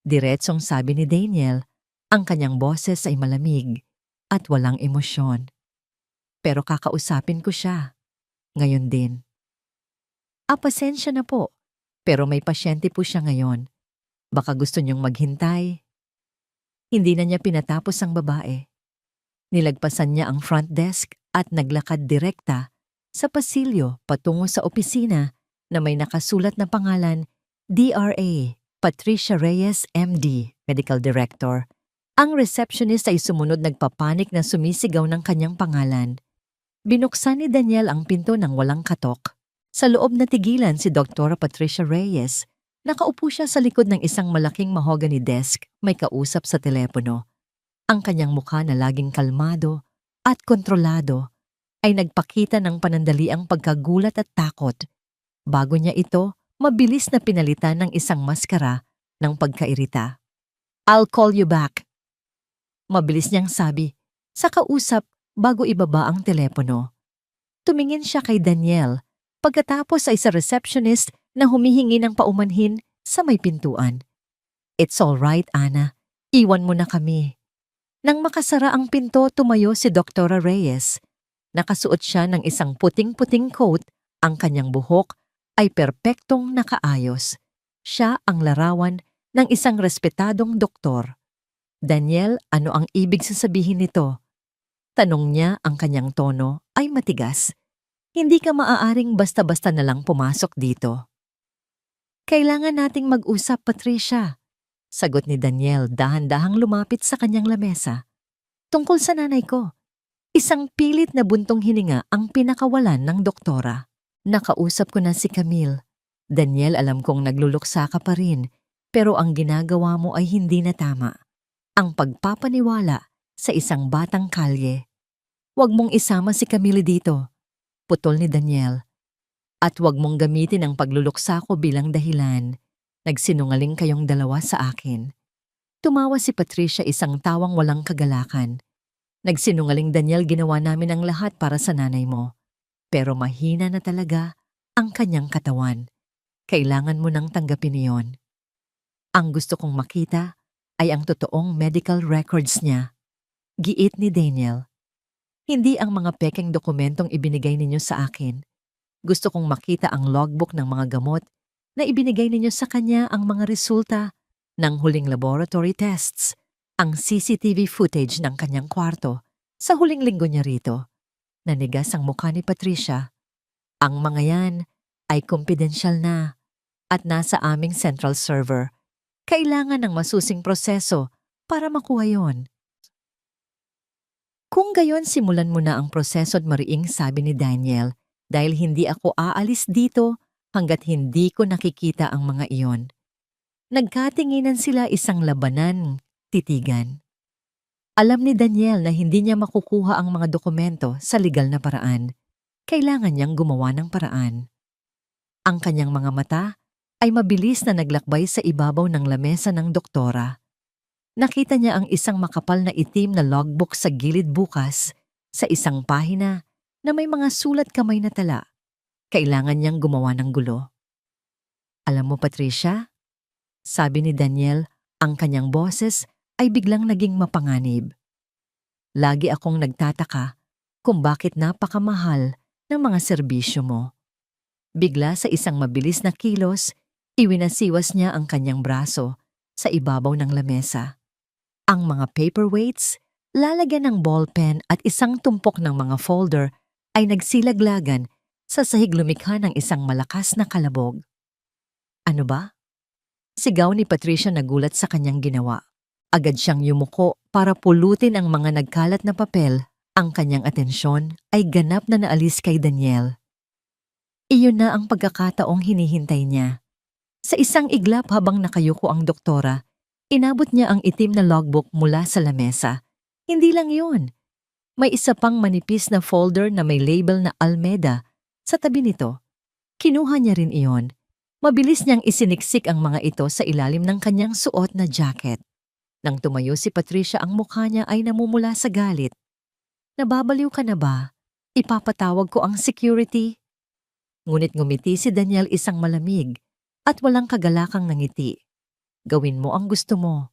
Diretsong sabi ni Daniel, ang kanyang boses ay malamig at walang emosyon. Pero kakausapin ko siya. Ngayon din. Pasensya na po, pero may pasyente po siya ngayon. Baka gusto niyong maghintay. Hindi na niya pinatapos ang babae. Nilagpasan niya ang front desk at naglakad direkta sa pasilyo patungo sa opisina na may nakasulat na pangalan DRA, Patricia Reyes, MD, Medical Director. Ang receptionist ay sumunod, nagpapanik na sumisigaw ng kanyang pangalan. Binuksan ni Daniel ang pinto ng walang katok. Sa loob natigilan si Dr. Patricia Reyes. Nakaupo siya sa likod ng isang malaking mahogany desk, may kausap sa telepono. Ang kanyang mukha na laging kalmado at kontrolado ay nagpakita ng panandaliang pagkagulat at takot. Bago niya ito, mabilis na pinalitan ng isang maskara ng pagkairita. I'll call you back. Mabilis niyang sabi sa kausap bago ibaba ang telepono. Tumingin siya kay Daniel, pagkatapos ay sa receptionist na humihingi ng paumanhin sa may pintuan. It's all right, Ana. Iwan mo na kami. Nang makasara ang pinto, tumayo si Dr. Reyes. Nakasuot siya ng isang puting-puting coat, ang kanyang buhok ay perpektong nakaayos. Siya ang larawan ng isang respetadong doktor. Daniel, ano ang ibig sasabihin nito? Tanong niya, ang kanyang tono ay matigas. Hindi ka maaaring basta-basta na lang pumasok dito. Kailangan nating mag-usap, Patricia. Sagot ni Daniel, dahan-dahang lumapit sa kanyang lamesa. Tungkol sa nanay ko. Isang pilit na buntong hininga ang pinakawalan ng doktora. Nakausap ko na si Camille. Daniel, alam kong nagluluksa ka pa rin, pero ang ginagawa mo ay hindi na tama. Ang pagpapaniwala sa isang batang kalye. Huwag mong isama si Camille dito. Putol ni Daniel. At huwag mong gamitin ang pagluluksa ko bilang dahilan. Nagsinungaling kayong dalawa sa akin. Tumawa si Patricia, isang tawang walang kagalakan. Nagsinungaling, Daniel, ginawa namin ang lahat para sa nanay mo. Pero mahina na talaga ang kanyang katawan. Kailangan mo nang tanggapin iyon. Ang gusto kong makita ay ang totoong medical records niya. Giit ni Daniel. Hindi ang mga pekeng dokumentong ibinigay ninyo sa akin. Gusto kong makita ang logbook ng mga gamot na ibinigay ninyo sa kanya, ang mga resulta ng huling laboratory tests, ang CCTV footage ng kanyang kwarto sa huling linggo niya rito. Nanigas ang mukha ni Patricia. Ang mga yan ay kumpidensyal na at nasa aming central server. Kailangan ng masusing proseso para makuha yon. Kung gayon, simulan mo na ang proseso at mariing, sabi ni Daniel, dahil hindi ako aalis dito hanggat hindi ko nakikita ang mga iyon. Nagkatinginan sila, isang labanan, titigan. Alam ni Daniel na hindi niya makukuha ang mga dokumento sa legal na paraan. Kailangan niyang gumawa ng paraan. Ang kanyang mga mata ay mabilis na naglakbay sa ibabaw ng lamesa ng doktora. Nakita niya ang isang makapal na itim na logbook sa gilid, bukas sa isang pahina na may mga sulat kamay na tala. Kailangan niyang gumawa ng gulo. Alam mo, Patricia, sabi ni Daniel, ang kanyang boses ay biglang naging mapanganib. Lagi akong nagtataka kung bakit napakamahal ng mga serbisyo mo. Bigla sa isang mabilis na kilos, iwinasiwas niya ang kanyang braso sa ibabaw ng lamesa. Ang mga paperweights, lalagyan ng ballpen at isang tumpok ng mga folder ay nagsilaglagan sa sahig, lumikha ng isang malakas na kalabog. Ano ba? Sigaw ni Patricia, nagulat sa kanyang ginawa. Agad siyang yumuko para pulutin ang mga nagkalat na papel. Ang kanyang atensyon ay ganap na naalis kay Daniel. Iyon na ang pagkakataong hinihintay niya. Sa isang iglap, habang nakayuko ang doktora, inabot niya ang itim na logbook mula sa lamesa. Hindi lang yun. May isa pang manipis na folder na may label na Almeda sa tabi nito. Kinuha niya rin iyon. Mabilis niyang isiniksik ang mga ito sa ilalim ng kanyang suot na jacket. Nang tumayo si Patricia, ang mukha niya ay namumula sa galit. Nababaliw ka na ba? Ipapatawag ko ang security. Ngunit ngumiti si Daniel, isang malamig at walang kagalakang ngiti. Gawin mo ang gusto mo.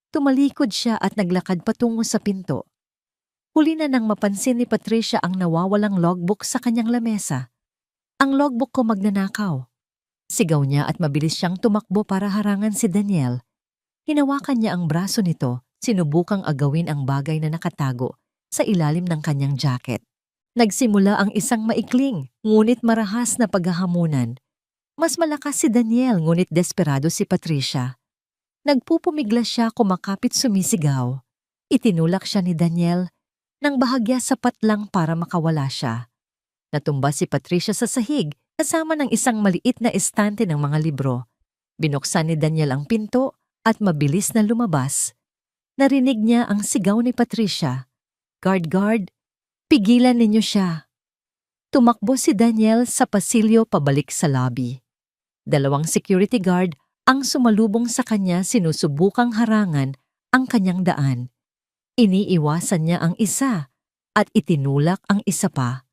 Tumalikod siya at naglakad patungo sa pinto. Huli na nang mapansin ni Patricia ang nawawalang logbook sa kanyang lamesa. Ang logbook ko, magnanakaw. Sigaw niya at mabilis siyang tumakbo para harangan si Daniel. Hinawakan niya ang braso nito, sinubukang agawin ang bagay na nakatago sa ilalim ng kanyang jacket. Nagsimula ang isang maikling, ngunit marahas na paghahamunan. Mas malakas si Daniel, ngunit desperado si Patricia. Nagpupumigla siya, kumakapit, sumisigaw. Itinulak siya ni Daniel nang bahagya sapat lang para makawala siya. Natumba si Patricia sa sahig kasama ng isang maliit na estante ng mga libro. Binuksan ni Daniel ang pinto at mabilis na lumabas. Narinig niya ang sigaw ni Patricia. Guard, pigilan ninyo siya. Tumakbo si Daniel sa pasilyo pabalik sa lobby. 2 security guard ang sumalubong sa kanya, sinusubukang harangan ang kanyang daan. Iniiwasan niya ang isa at itinulak ang isa pa.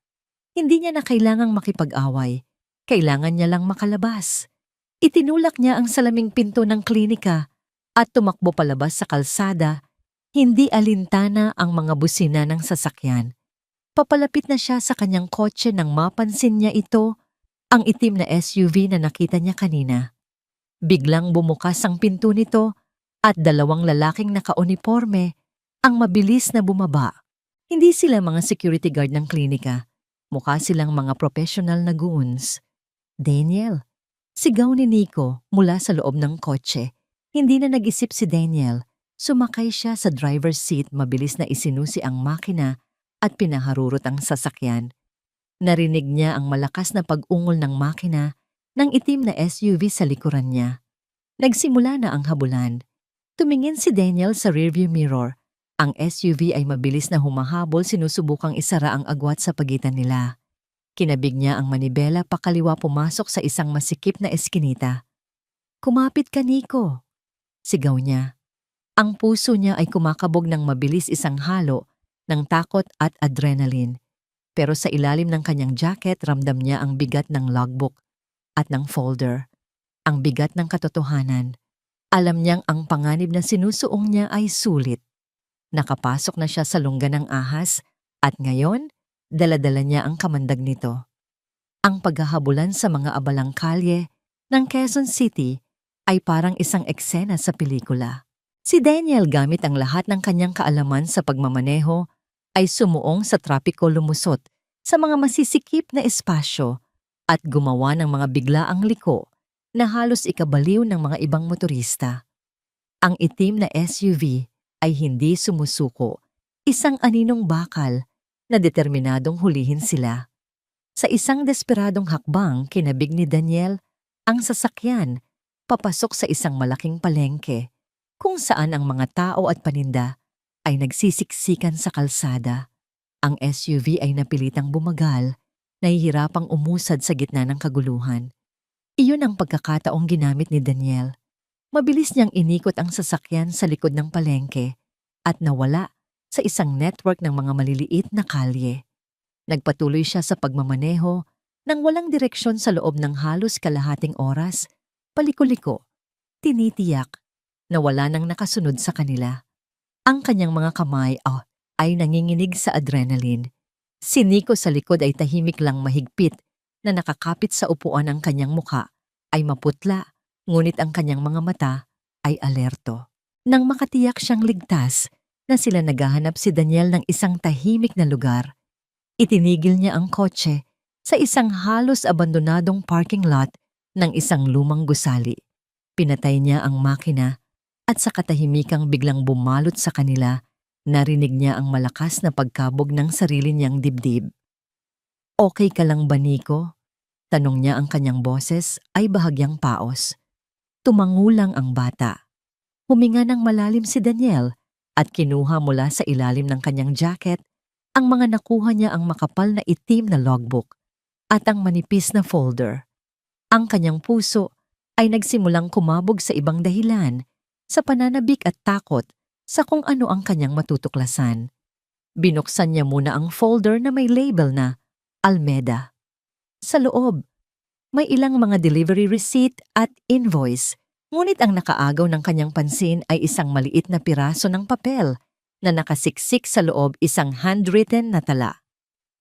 Hindi niya na kailangang makipag-away. Kailangan niya lang makalabas. Itinulak niya ang salaming pinto ng klinika at tumakbo palabas sa kalsada. Hindi alintana ang mga busina ng sasakyan. Papalapit na siya sa kanyang kotse nang mapansin niya ito, ang itim na SUV na nakita niya kanina. Biglang bumukas ang pinto nito at 2 lalaking nakauniporme ang mabilis na bumaba. Hindi sila mga security guard ng klinika. Mukha silang mga professional na goons. Daniel, sigaw ni Nico mula sa loob ng kotse. Hindi na nag-isip si Daniel. Sumakay siya sa driver's seat, mabilis na isinusi ang makina at pinaharurot ang sasakyan. Narinig niya ang malakas na pag-ungol ng makina ng itim na SUV sa likuran niya. Nagsimula na ang habulan. Tumingin si Daniel sa rearview mirror. Ang SUV ay mabilis na humahabol, sinusubukang isara ang agwat sa pagitan nila. Kinabig niya ang manibela pakaliwa pumasok sa isang masikip na eskinita. "Kumapit ka, Nico!" Sigaw niya. Ang puso niya ay kumakabog ng mabilis, isang halo ng takot at adrenaline. Pero sa ilalim ng kanyang jacket ramdam niya ang bigat ng logbook at ng folder. Ang bigat ng katotohanan. Alam niyang ang panganib na sinusuong niya ay sulit. Nakapasok na siya sa lungga ng ahas at ngayon, dala-dala niya ang kamandag nito. Ang paghahabulan sa mga abalang kalye ng Quezon City ay parang isang eksena sa pelikula. Si Daniel, gamit ang lahat ng kanyang kaalaman sa pagmamaneho, ay sumuong sa trapiko, lumusot sa mga masisikip na espasyo at gumawa ng mga biglaang liko na halos ikabaliw ng mga ibang motorista. Ang itim na SUV ay hindi sumusuko, isang aninong bakal na determinadong hulihin sila. Sa isang desperadong hakbang, kinabig ni Daniel ang sasakyan papasok sa isang malaking palengke kung saan ang mga tao at paninda ay nagsisiksikan sa kalsada. Ang SUV ay napilitang bumagal, nahihirapang umusad sa gitna ng kaguluhan. Iyon ang pagkakataong ginamit ni Daniel. Mabilis niyang inikot ang sasakyan sa likod ng palengke at nawala sa isang network ng mga maliliit na kalye. Nagpatuloy siya sa pagmamaneho nang walang direksyon sa loob ng halos kalahating oras, paliko-liko, tinitiyak na wala nang nakasunod sa kanila. Ang kanyang mga kamay ay nanginginig sa adrenaline. Si Nico sa likod ay tahimik lang, mahigpit na nakakapit sa upuan. Ang kanyang muka ay maputla, ngunit ang kanyang mga mata ay alerto. Nang makatiyak siyang ligtas na sila, naghahanap si Daniel ng isang tahimik na lugar. Itinigil niya ang kotse sa isang halos abandonadong parking lot ng isang lumang gusali. Pinatay niya ang makina at sa katahimikang biglang bumalot sa kanila, narinig niya ang malakas na pagkabog ng sarili niyang dibdib. "Okay ka lang ba, Nico?" Tanong niya. Ang kanyang boses ay bahagyang paos. Tumangulang ang bata. Huminga ng malalim si Daniel at kinuha mula sa ilalim ng kanyang jacket ang mga nakuha niya, ang makapal na itim na logbook at ang manipis na folder. Ang kanyang puso ay nagsimulang kumabog sa ibang dahilan, sa pananabik at takot sa kung ano ang kanyang matutuklasan. Binuksan niya muna ang folder na may label na Almeda. Sa loob, may ilang mga delivery receipt at invoice, ngunit ang nakaagaw ng kanyang pansin ay isang maliit na piraso ng papel na nakasiksik sa loob, isang handwritten na tala.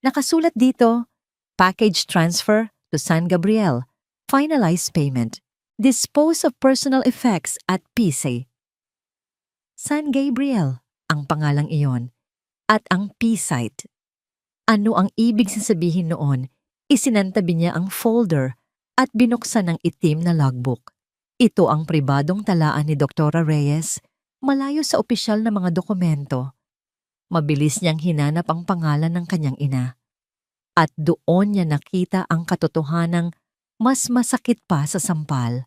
Nakasulat dito, "Package transfer to San Gabriel, finalize payment, dispose of personal effects at PSA." San Gabriel ang pangalang iyon at ang P-site. Ano ang ibig sabihin noon? Isinantabi niya ang folder at binuksan ang itim na logbook. Ito ang pribadong talaan ni Dr. Reyes, malayo sa opisyal na mga dokumento. Mabilis niyang hinanap ang pangalan ng kanyang ina. At doon niya nakita ang katotohanang mas masakit pa sa sampal.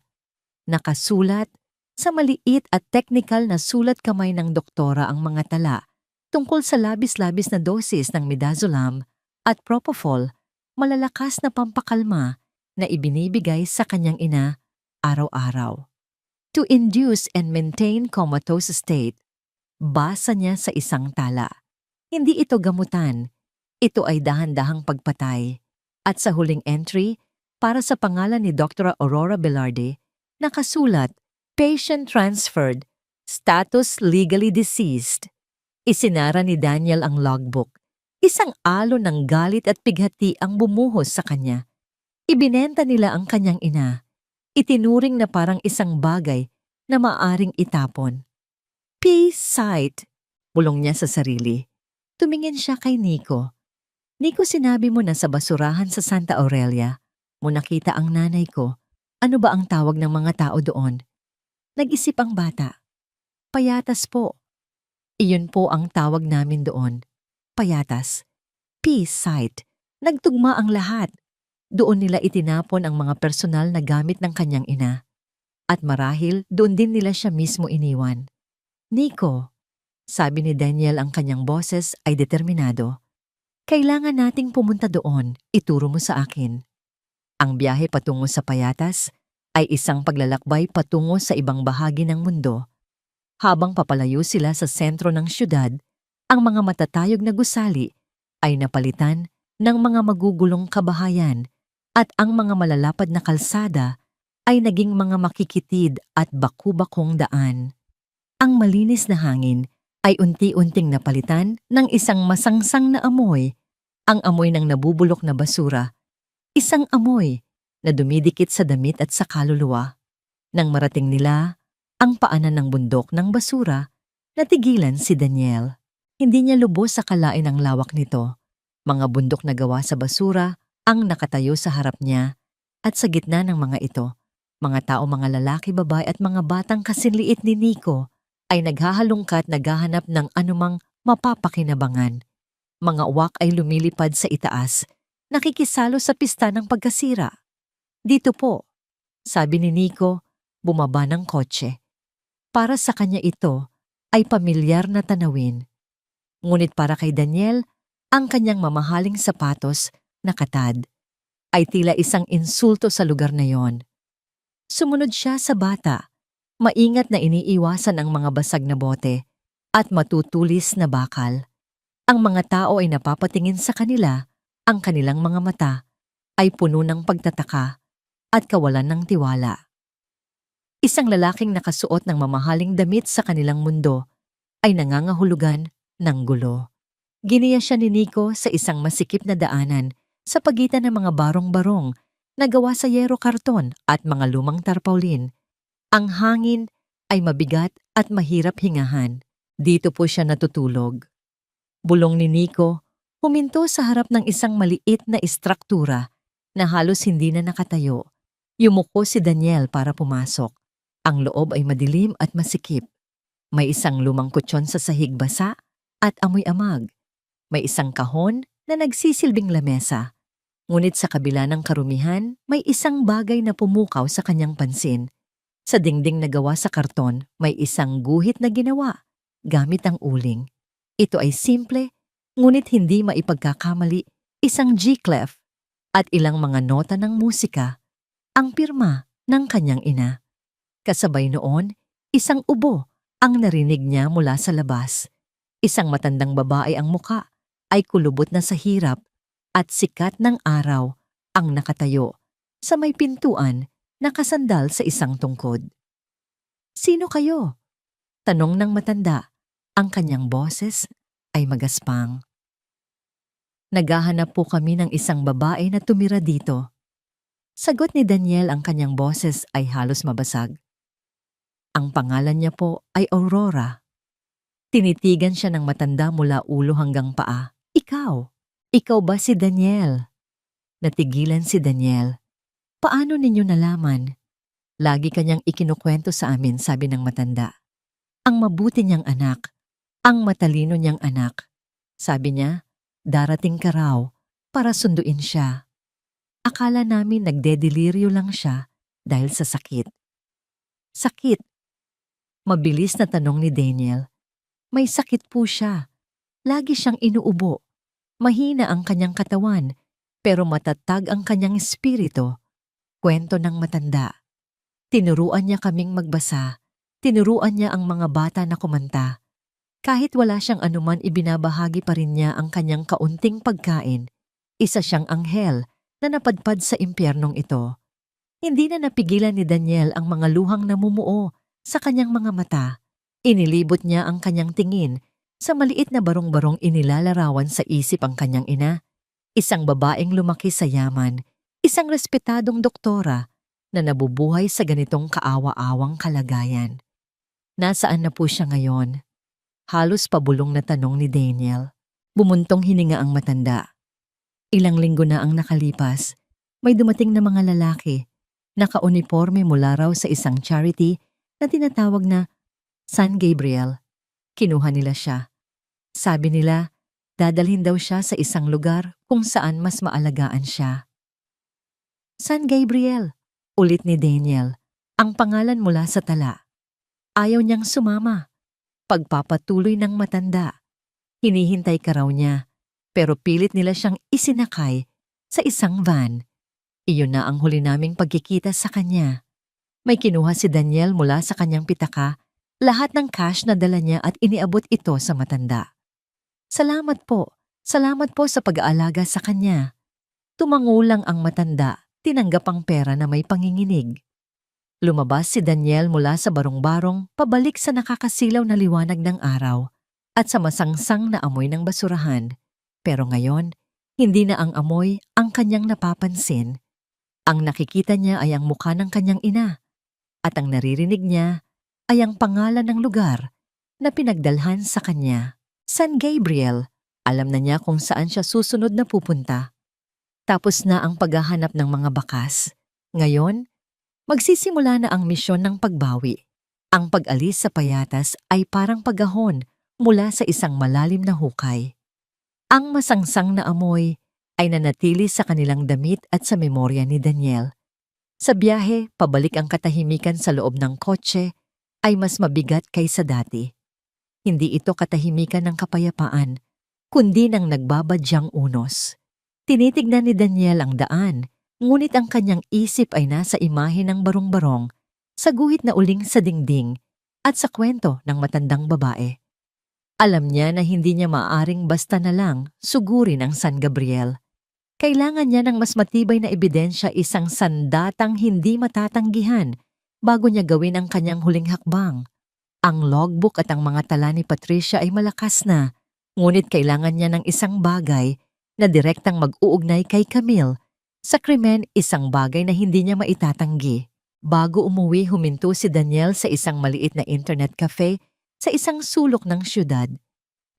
Nakasulat sa maliit at teknikal na sulat kamay ng doktora ang mga tala tungkol sa labis-labis na dosis ng midazolam at propofol, malalakas na pampakalma na ibinibigay sa kanyang ina araw-araw. To induce and maintain comatose state. Basa niya sa isang tala. Hindi ito gamutan. Ito ay dahan-dahang pagpatay. At sa huling entry, para sa pangalan ni Dr. Aurora Velarde, nakasulat, "Patient transferred, status legally deceased." Isinara ni Daniel ang logbook. Isang alon ng galit at pighati ang bumuhos sa kanya. Ibinenta nila ang kanyang ina. Itinuring na parang isang bagay na maaring itapon. "P-site," bulong niya sa sarili. Tumingin siya kay Nico. "Nico, sinabi mo na sa basurahan sa Santa Aurelia mo nakita ang nanay ko. Ano ba ang tawag ng mga tao doon?" Nag-isip ang bata. "Payatas po." "Iyon po ang tawag namin doon. Payatas." P-site. Nagtugma ang lahat. Doon nila itinapon ang mga personal na gamit ng kanyang ina. At marahil doon din nila siya mismo iniwan. "Nico," sabi ni Daniel, ang kanyang boses ay determinado. Kailangan nating pumunta doon, ituro mo sa akin. Ang biyahe patungo sa Payatas ay isang paglalakbay patungo sa ibang bahagi ng mundo. Habang papalayo sila sa sentro ng syudad, ang mga matatayog na gusali ay napalitan ng mga magugulong kabahayan at ang mga malalapad na kalsada ay naging mga makikitid at baku-bakong daan. Ang malinis na hangin ay unti-unting napalitan ng isang masangsang na amoy, ang amoy ng nabubulok na basura, isang amoy na dumidikit sa damit at sa kaluluwa. Nang marating nila ang paanan ng bundok ng basura, natigilan si Daniel. Hindi niya lubos sa kalain ang lawak nito. Mga bundok na gawa sa basura ang nakatayo sa harap niya at sa gitna ng mga ito, mga tao, mga lalaki, babae at mga batang kasinliit ni Nico ay naghahalungkat naghahanap ng anumang mapapakinabangan. Mga uwak ay lumilipad sa itaas, nakikisalo sa pista ng pagkasira. Dito po, sabi ni Nico, bumaba ng kotse. Para sa kanya ito ay pamilyar na tanawin. Ngunit para kay Daniel, ang kanyang mamahaling sapatos na katad ay tila isang insulto sa lugar na yon. Sumunod siya sa bata, maingat na iniiwasan ang mga basag na bote at matutulis na bakal. Ang mga tao ay napapatingin sa kanila, ang kanilang mga mata ay puno ng pagtataka at kawalan ng tiwala. Isang lalaking nakasuot ng mamahaling damit sa kanilang mundo ay nangangahulugan ng gulo. Giniya siya ni Nico sa isang masikip na daanan sa pagitan ng mga barong-barong na gawa sa yero karton at mga lumang tarpaulin. Ang hangin ay mabigat at mahirap hingahan. Dito po siya natutulog. Bulong ni Nico, huminto sa harap ng isang maliit na istruktura na halos hindi na nakatayo. Yumuko si Daniel para pumasok. Ang loob ay madilim at masikip. May isang lumang kutsyon sa sahig basa at amoy amag. May isang kahon na nagsisilbing lamesa. Ngunit sa kabila ng karumihan, may isang bagay na pumukaw sa kanyang pansin. Sa dingding na gawa sa karton, may isang guhit na ginawa gamit ang uling. Ito ay simple, ngunit hindi maipagkakamali, isang G-clef at ilang mga nota ng musika, ang pirma ng kanyang ina. Kasabay noon, isang ubo ang narinig niya mula sa labas. Isang matandang babae ang muka ay kulubot na sa hirap at sikat ng araw ang nakatayo sa may pintuan nakasandal sa isang tungkod. "Sino kayo?" tanong ng matanda. Ang kanyang boses ay magaspang. "Naghahanap po kami ng isang babae na tumira dito." Sagot ni Daniel, ang kanyang boses ay halos mabasag. Ang pangalan niya po ay Aurora. Tinitigan siya ng matanda mula ulo hanggang paa. Ikaw ba si Daniel?" Natigilan si Daniel. "Paano ninyo nalaman?" "Lagi kanyang ikinukwento sa amin," sabi ng matanda. "Ang mabuti niyang anak, ang matalino niyang anak. Sabi niya, darating ka raw para sunduin siya. Akala namin nagdedeliryo lang siya dahil sa sakit." "Sakit?" Mabilis na tanong ni Daniel. "May sakit po siya. Lagi siyang inuubo. Mahina ang kanyang katawan, pero matatag ang kanyang espiritu." Kwento ng matanda. Tinuruan niya kaming magbasa. Tinuruan niya ang mga bata na kumanta. Kahit wala siyang anuman, ibinabahagi pa rin niya ang kanyang kaunting pagkain. Isa siyang anghel na napadpad sa impyernong ito. Hindi na napigilan ni Daniel ang mga luhang namumuo sa kanyang mga mata. Inilibot niya ang kanyang tingin sa maliit na barong-barong inilalarawan sa isip ang kanyang ina. Isang babaeng lumaki sa yaman, isang respetadong doktora na nabubuhay sa ganitong kaawa-awang kalagayan. Nasaan na po siya ngayon? Halos pabulong na tanong ni Daniel. Bumuntong hininga ang matanda. Ilang linggo na ang nakalipas. May dumating na mga lalaki, nakauniforme mula raw sa isang charity na tinatawag na San Gabriel. Kinuha nila siya. Sabi nila, dadalhin daw siya sa isang lugar kung saan mas maalagaan siya. "San Gabriel," ulit ni Daniel, ang pangalan mula sa tala. Ayaw niyang sumama. Pagpapatuloy ng matanda. Hinihintay ka raw niya, pero pilit nila siyang isinakay sa isang van. Iyon na ang huli naming pagkikita sa kanya. May kinuha si Daniel mula sa kanyang pitaka, lahat ng cash na dala niya at iniabot ito sa matanda. Salamat po sa pag-aalaga sa kanya. Tumangulang ang matanda, tinanggap ang pera na may panginginig. Lumabas si Daniel mula sa barong-barong pabalik sa nakakasilaw na liwanag ng araw at sa masangsang na amoy ng basurahan. Pero ngayon, hindi na ang amoy ang kanyang napapansin. Ang nakikita niya ay ang mukha ng kanyang ina at ang naririnig niya ay ang pangalan ng lugar na pinagdalhan sa kanya. San Gabriel, alam na niya kung saan siya susunod na pupunta. Tapos na ang paghahanap ng mga bakas. Ngayon, magsisimula na ang misyon ng pagbawi. Ang pag-alis sa payatas ay parang paghahon mula sa isang malalim na hukay. Ang masangsang na amoy ay nanatili sa kanilang damit at sa memorya ni Daniel. Sa biyahe, pabalik ang katahimikan sa loob ng kotse ay mas mabigat kaysa dati. Hindi ito katahimikan ng kapayapaan, kundi ng nagbabadyang unos. Tinitignan ni Daniel ang daan, ngunit ang kanyang isip ay nasa imahe ng barong-barong, sa guhit na uling sa dingding, at sa kwento ng matandang babae. Alam niya na hindi niya maaaring basta na lang sugurin ang San Gabriel. Kailangan niya ng mas matibay na ebidensya, isang sandatang hindi matatanggihan bago niya gawin ang kanyang huling hakbang. Ang logbook at ang mga tala ni Patricia ay malakas na, ngunit kailangan niya ng isang bagay na direktang mag-uugnay kay Camille. Sa krimen, isang bagay na hindi niya maitatanggi. Bago umuwi, huminto si Daniel sa isang maliit na internet cafe sa isang sulok ng syudad.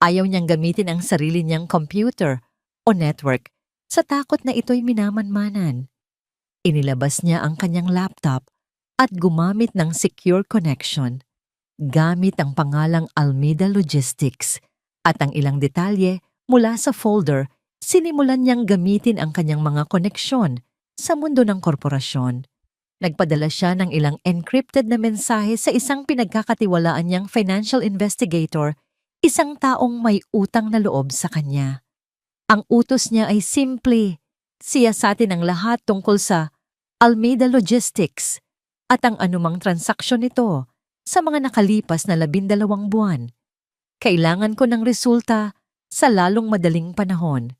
Ayaw niyang gamitin ang sarili niyang computer o network sa takot na ito'y minamanmanan. Inilabas niya ang kanyang laptop at gumamit ng secure connection. Gamit ang pangalang Almeida Logistics at ang ilang detalye mula sa folder, sinimulan niyang gamitin ang kanyang mga koneksyon sa mundo ng korporasyon. Nagpadala siya ng ilang encrypted na mensahe sa isang pinagkakatiwalaan niyang financial investigator, isang taong may utang na loob sa kanya. Ang utos niya ay simple, siyasatin ang lahat tungkol sa Almeida Logistics at ang anumang transaksyon nito sa mga nakalipas na 12 buwan. Kailangan ko ng resulta sa lalong madaling panahon.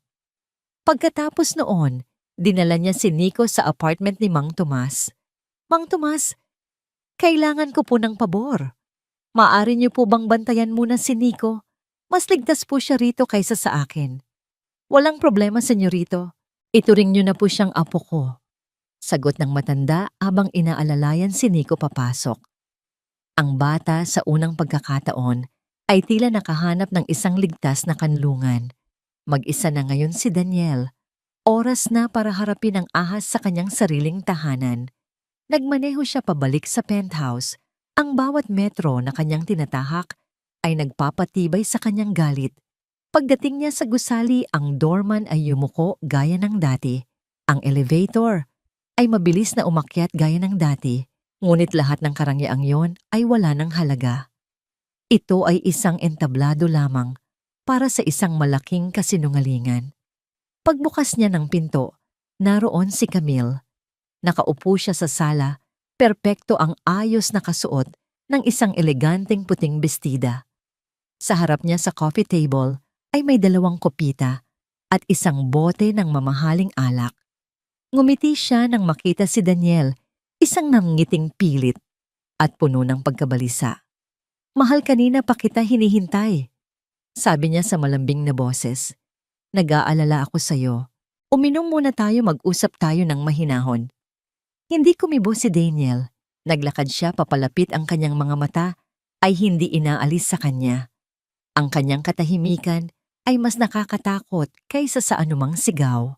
Pagkatapos noon, dinala niya si Nico sa apartment ni Mang Tomas. Mang Tomas, kailangan ko po ng pabor. Maaari niyo po bang bantayan muna si Nico? Mas ligtas po siya rito kaysa sa akin. Walang problema, senyorito. Ituring niyo na po siyang apo ko. Sagot ng matanda habang inaalalayan si Nico papasok. Ang bata sa unang pagkakataon ay tila nakahanap ng isang ligtas na kanlungan. Mag-isa na ngayon si Daniel. Oras na para harapin ang ahas sa kanyang sariling tahanan. Nagmaneho siya pabalik sa penthouse. Ang bawat metro na kanyang tinatahak ay nagpapatibay sa kanyang galit. Pagdating niya sa gusali, ang doorman ay yumuko gaya ng dati. Ang elevator ay mabilis na umakyat gaya ng dati. Ngunit lahat ng karangyang yon ay wala ng halaga. Ito ay isang entablado lamang para sa isang malaking kasinungalingan. Pagbukas niya ng pinto, naroon si Camille. Nakaupo siya sa sala, perpekto ang ayos na kasuot ng isang eleganteng puting bestida. Sa harap niya sa coffee table ay may 2 kopita at isang bote ng mamahaling alak. Ngumiti siya nang makita si Daniel, isang nangiting pilit at puno ng pagkabalisa. Mahal, kanina pa kita hinihintay, sabi niya sa malambing na boses. Nag-aalala ako sa'yo. Uminom muna tayo, mag-usap tayo ng mahinahon. Hindi kumibo si Daniel. Naglakad siya papalapit, ang kanyang mga mata ay hindi inaalis sa kanya. Ang kanyang katahimikan ay mas nakakatakot kaysa sa anumang sigaw.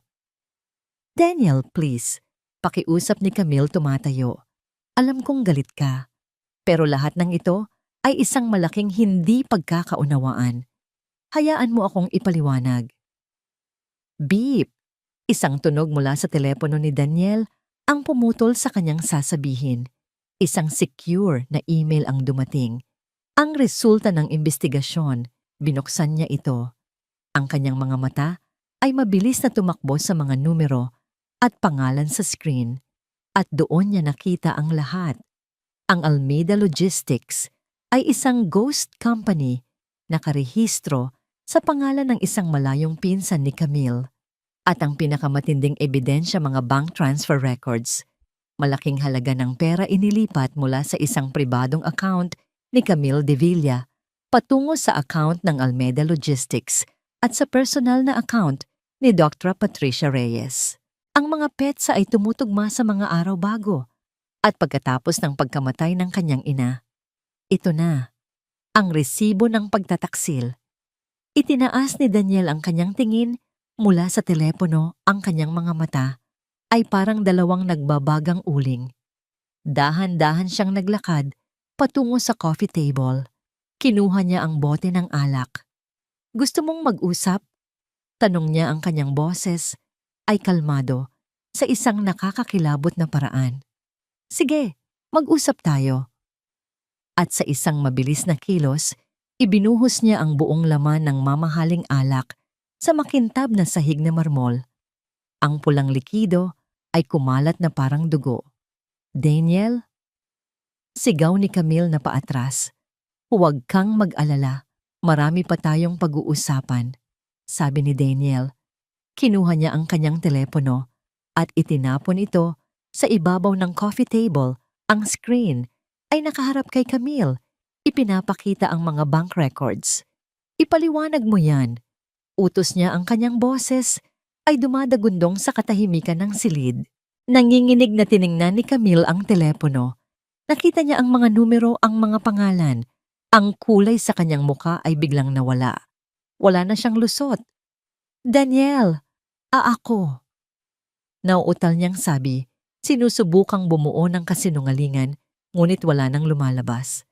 Daniel, please. Pakiusap ni Camille tumatayo. Alam kong galit ka. Pero lahat ng ito ay isang malaking hindi pagkakaunawaan. Hayaan mo akong ipaliwanag. Beep! Isang tunog mula sa telepono ni Daniel ang pumutol sa kanyang sasabihin. Isang secure na email ang dumating. Ang resulta ng investigasyon, binuksan niya ito. Ang kanyang mga mata ay mabilis na tumakbo sa mga numero at pangalan sa screen at doon niya nakita ang lahat. Ang Almeida Logistics ay isang ghost company na karehistro sa pangalan ng isang malayong pinsan ni Camille. At ang pinakamatinding ebidensya mga bank transfer records. Malaking halaga ng pera inilipat mula sa isang pribadong account ni Camille de Villa patungo sa account ng Almeida Logistics at sa personal na account ni Dr. Patricia Reyes. Ang mga petsa ay tumutugma sa mga araw bago at pagkatapos ng pagkamatay ng kanyang ina. Ito na, ang resibo ng pagtataksil. Itinaas ni Daniel ang kanyang tingin mula sa telepono. Ang kanyang mga mata ay parang dalawang nagbabagang uling. Dahan-dahan siyang naglakad patungo sa coffee table. Kinuha niya ang bote ng alak. "Gusto mong mag-usap?" Tanong niya. Ang kanyang boses ay kalmado sa isang nakakakilabot na paraan. "Sige, mag-usap tayo." At sa isang mabilis na kilos, ibinuhos niya ang buong laman ng mamahaling alak sa makintab na sahig na marmol. Ang pulang likido ay kumalat na parang dugo. "Daniel?" Sigaw ni Camille na paatras. "Huwag kang mag-alala. Marami pa tayong pag-uusapan," sabi ni Daniel. Kinuha niya ang kanyang telepono at itinapon ito sa ibabaw ng coffee table. Ang screen ay nakaharap kay Camille. Ipinapakita ang mga bank records. "Ipaliwanag mo yan." Utos niya. Ang kanyang boses ay dumadagundong sa katahimikan ng silid. Nanginginig na tiningnan ni Camille ang telepono. Nakita niya ang mga numero, ang mga pangalan. Ang kulay sa kanyang muka ay biglang nawala. Wala na siyang lusot. "Daniel, ako." Nauutal niyang sabi, sinusubukang bumuo ng kasinungalingan, ngunit wala nang lumalabas.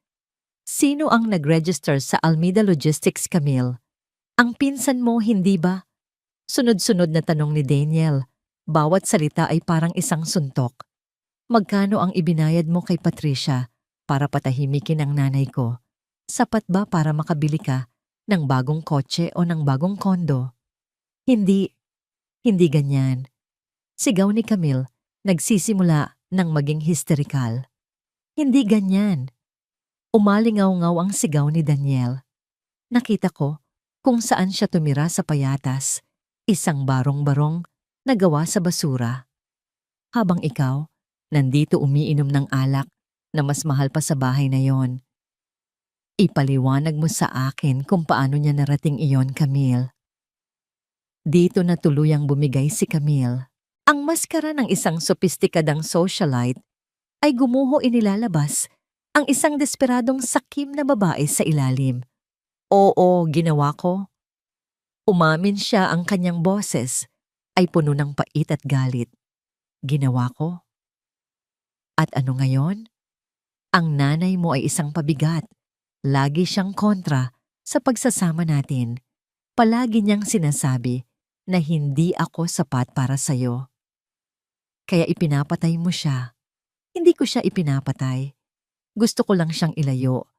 "Sino ang nag-register sa Almeida Logistics, Camille? Ang pinsan mo, hindi ba?" Sunod-sunod na tanong ni Daniel. Bawat salita ay parang isang suntok. "Magkano ang ibinayad mo kay Patricia para patahimikin ang nanay ko? Sapat ba para makabili ka ng bagong kotse o ng bagong kondo?" Hindi ganyan." Sigaw ni Camille, nagsisimula ng maging hysterikal. "Hindi ganyan." Umalingaw-ngaw ang sigaw ni Daniel. "Nakita ko kung saan siya tumira sa payatas, isang barong-barong na gawa sa basura. Habang ikaw, nandito umiinom ng alak na mas mahal pa sa bahay na yon. Ipaliwanag mo sa akin kung paano niya narating iyon, Camille." Dito na tuluyang bumigay si Camille. Ang maskara ng isang sopistikadang socialite ay gumuho. Inilalabas ang isang desperadong sakim na babae sa ilalim. "Oo, ginawa ko." Umamin siya. Ang kanyang boses ay puno ng pait at galit. "Ginawa ko? At ano ngayon? Ang nanay mo ay isang pabigat. Lagi siyang kontra sa pagsasama natin. Palagi niyang sinasabi na hindi ako sapat para sa'yo. Kaya ipinapatay mo siya." "Hindi ko siya ipinapatay. Gusto ko lang siyang ilayo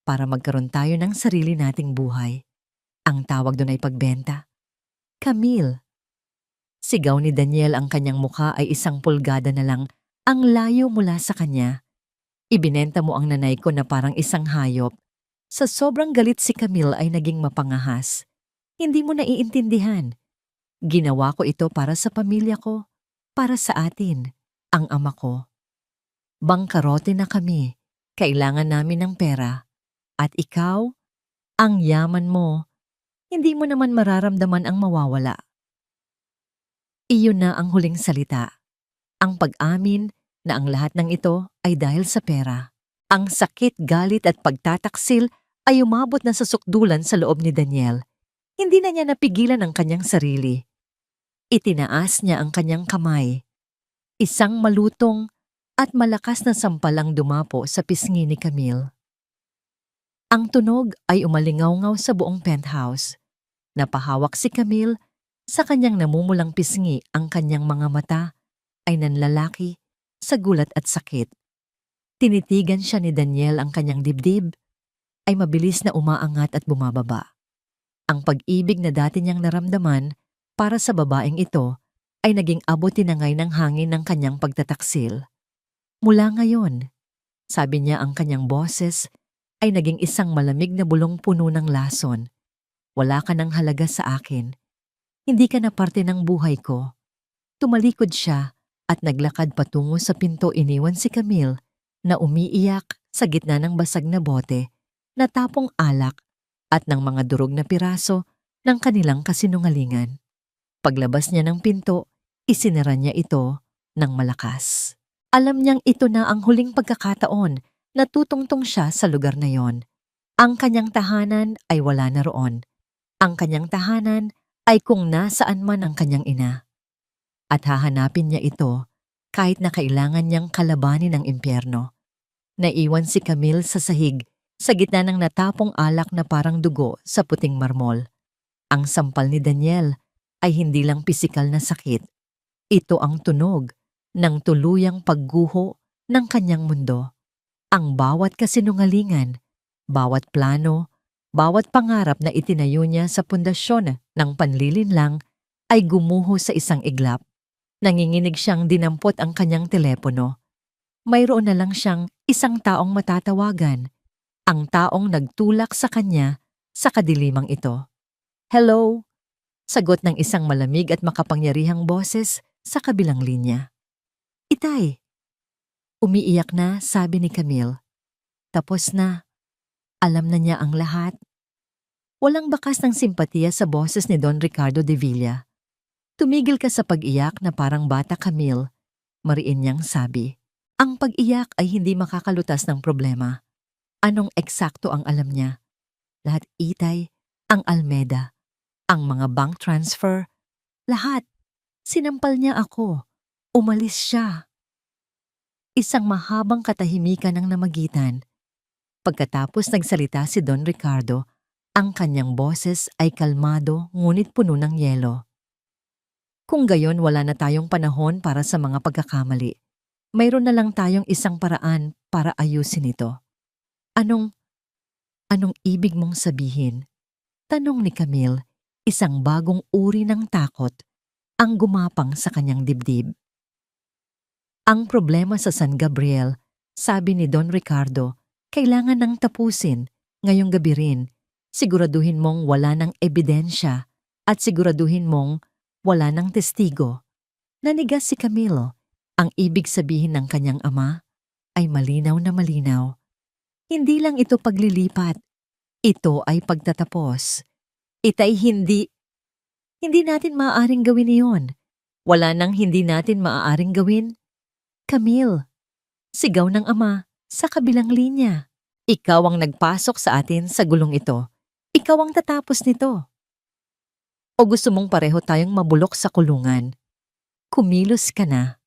para magkaroon tayo ng sarili nating buhay. Ang tawag doon ay pagbenta." "Camille." Sigaw ni Daniel. Ang kanyang mukha ay isang pulgada na lang ang layo mula sa kanya. "Ibinenta mo ang nanay ko na parang isang hayop." Sa sobrang galit si Camille ay naging mapangahas. "Hindi mo naiintindihan. Ginawa ko ito para sa pamilya ko, para sa atin, ang ama ko. Bangkarote na kami. Kailangan namin ng pera. At ikaw, ang yaman mo, hindi mo naman mararamdaman ang mawawala." Iyon na ang huling salita. Ang pag-amin na ang lahat ng ito ay dahil sa pera. Ang sakit, galit at pagtataksil ay umabot na sa sukdulan sa loob ni Daniel. Hindi na niya napigilan ang kanyang sarili. Itinaas niya ang kanyang kamay. Isang malutong at malakas na sampal ang dumapo sa pisngi ni Camille. Ang tunog ay umalingaw-ngaw sa buong penthouse. Napahawak si Camille sa kanyang namumulang pisngi. Ang kanyang mga mata ay nanlalaki sa gulat at sakit. Tinitigan siya ni Daniel. Ang kanyang dibdib ay mabilis na umaangat at bumababa. Ang pag-ibig na dati niyang naramdaman para sa babaeng ito ay naging abot-tinangay ng hangin ng kanyang pagtataksil. Mula ngayon, sabi niya, ang kanyang boses ay naging isang malamig na bulong puno ng lason. Wala ka ng halaga sa akin. Hindi ka na parte ng buhay ko. Tumalikod siya at naglakad patungo sa pinto. Iniwan si Camille na umiiyak sa gitna ng basag na bote, natapong alak at ng mga durog na piraso ng kanilang kasinungalingan. Paglabas niya ng pinto, isinara niya ito ng malakas. Alam niyang ito na ang huling pagkakataon na tutungtong siya sa lugar na yon. Ang kanyang tahanan ay wala na roon. Ang kanyang tahanan ay kung nasaan man ang kanyang ina. At hahanapin niya ito kahit na kailangan niyang kalabanin ang impyerno. Naiwan si Camille sa sahig sa gitna ng natapong alak na parang dugo sa puting marmol. Ang sampal ni Daniel ay hindi lang pisikal na sakit. Ito ang tunog ng tuluyang pagguho ng kanyang mundo. Ang bawat kasinungalingan, bawat plano, bawat pangarap na itinayo niya sa pundasyon ng panlilinlang ay gumuho sa isang iglap. Nanginginig siyang dinampot ang kanyang telepono. Mayroon na lang siyang isang taong matatawagan, ang taong nagtulak sa kanya sa kadilimang ito. "Hello?" Sagot ng isang malamig at makapangyarihang boses sa kabilang linya. "Itay." Umiiyak na, sabi ni Camille. Tapos na. Alam na niya ang lahat. Walang bakas ng simpatiya sa boses ni Don Ricardo de Villa. "Tumigil ka sa pag-iyak na parang bata, Camille," mariin niyang sabi. Ang pag-iyak ay hindi makakalutas ng problema. Anong eksakto ang alam niya? Lahat, Itay, ang Almeda, ang mga bank transfer, lahat. Sinampal niya ako. Umalis siya. Isang mahabang katahimikan ang namagitan. Pagkatapos nagsalita si Don Ricardo, ang kanyang boses ay kalmado ngunit puno ng yelo. "Kung gayon, wala na tayong panahon para sa mga pagkakamali. Mayroon na lang tayong isang paraan para ayusin ito." Anong ibig mong sabihin?" Tanong ni Camille, isang bagong uri ng takot ang gumapang sa kanyang dibdib. "Ang problema sa San Gabriel," sabi ni Don Ricardo, "kailangan nang tapusin ngayong gabi rin. Siguraduhin mong wala ng ebidensya at siguraduhin mong wala ng testigo." Nanigas si Camille. Ang ibig sabihin ng kanyang ama ay malinaw na malinaw. Hindi lang ito paglilipat. Ito ay pagtatapos. Itay, hindi natin maaaring gawin iyon. Wala nang hindi natin maaaring gawin. "Camille," sigaw ng ama sa kabilang linya. "Ikaw ang nagpasok sa atin sa gulong ito. Ikaw ang tatapos nito. O gusto mong pareho tayong mabulok sa kulungan? Kumilos ka na."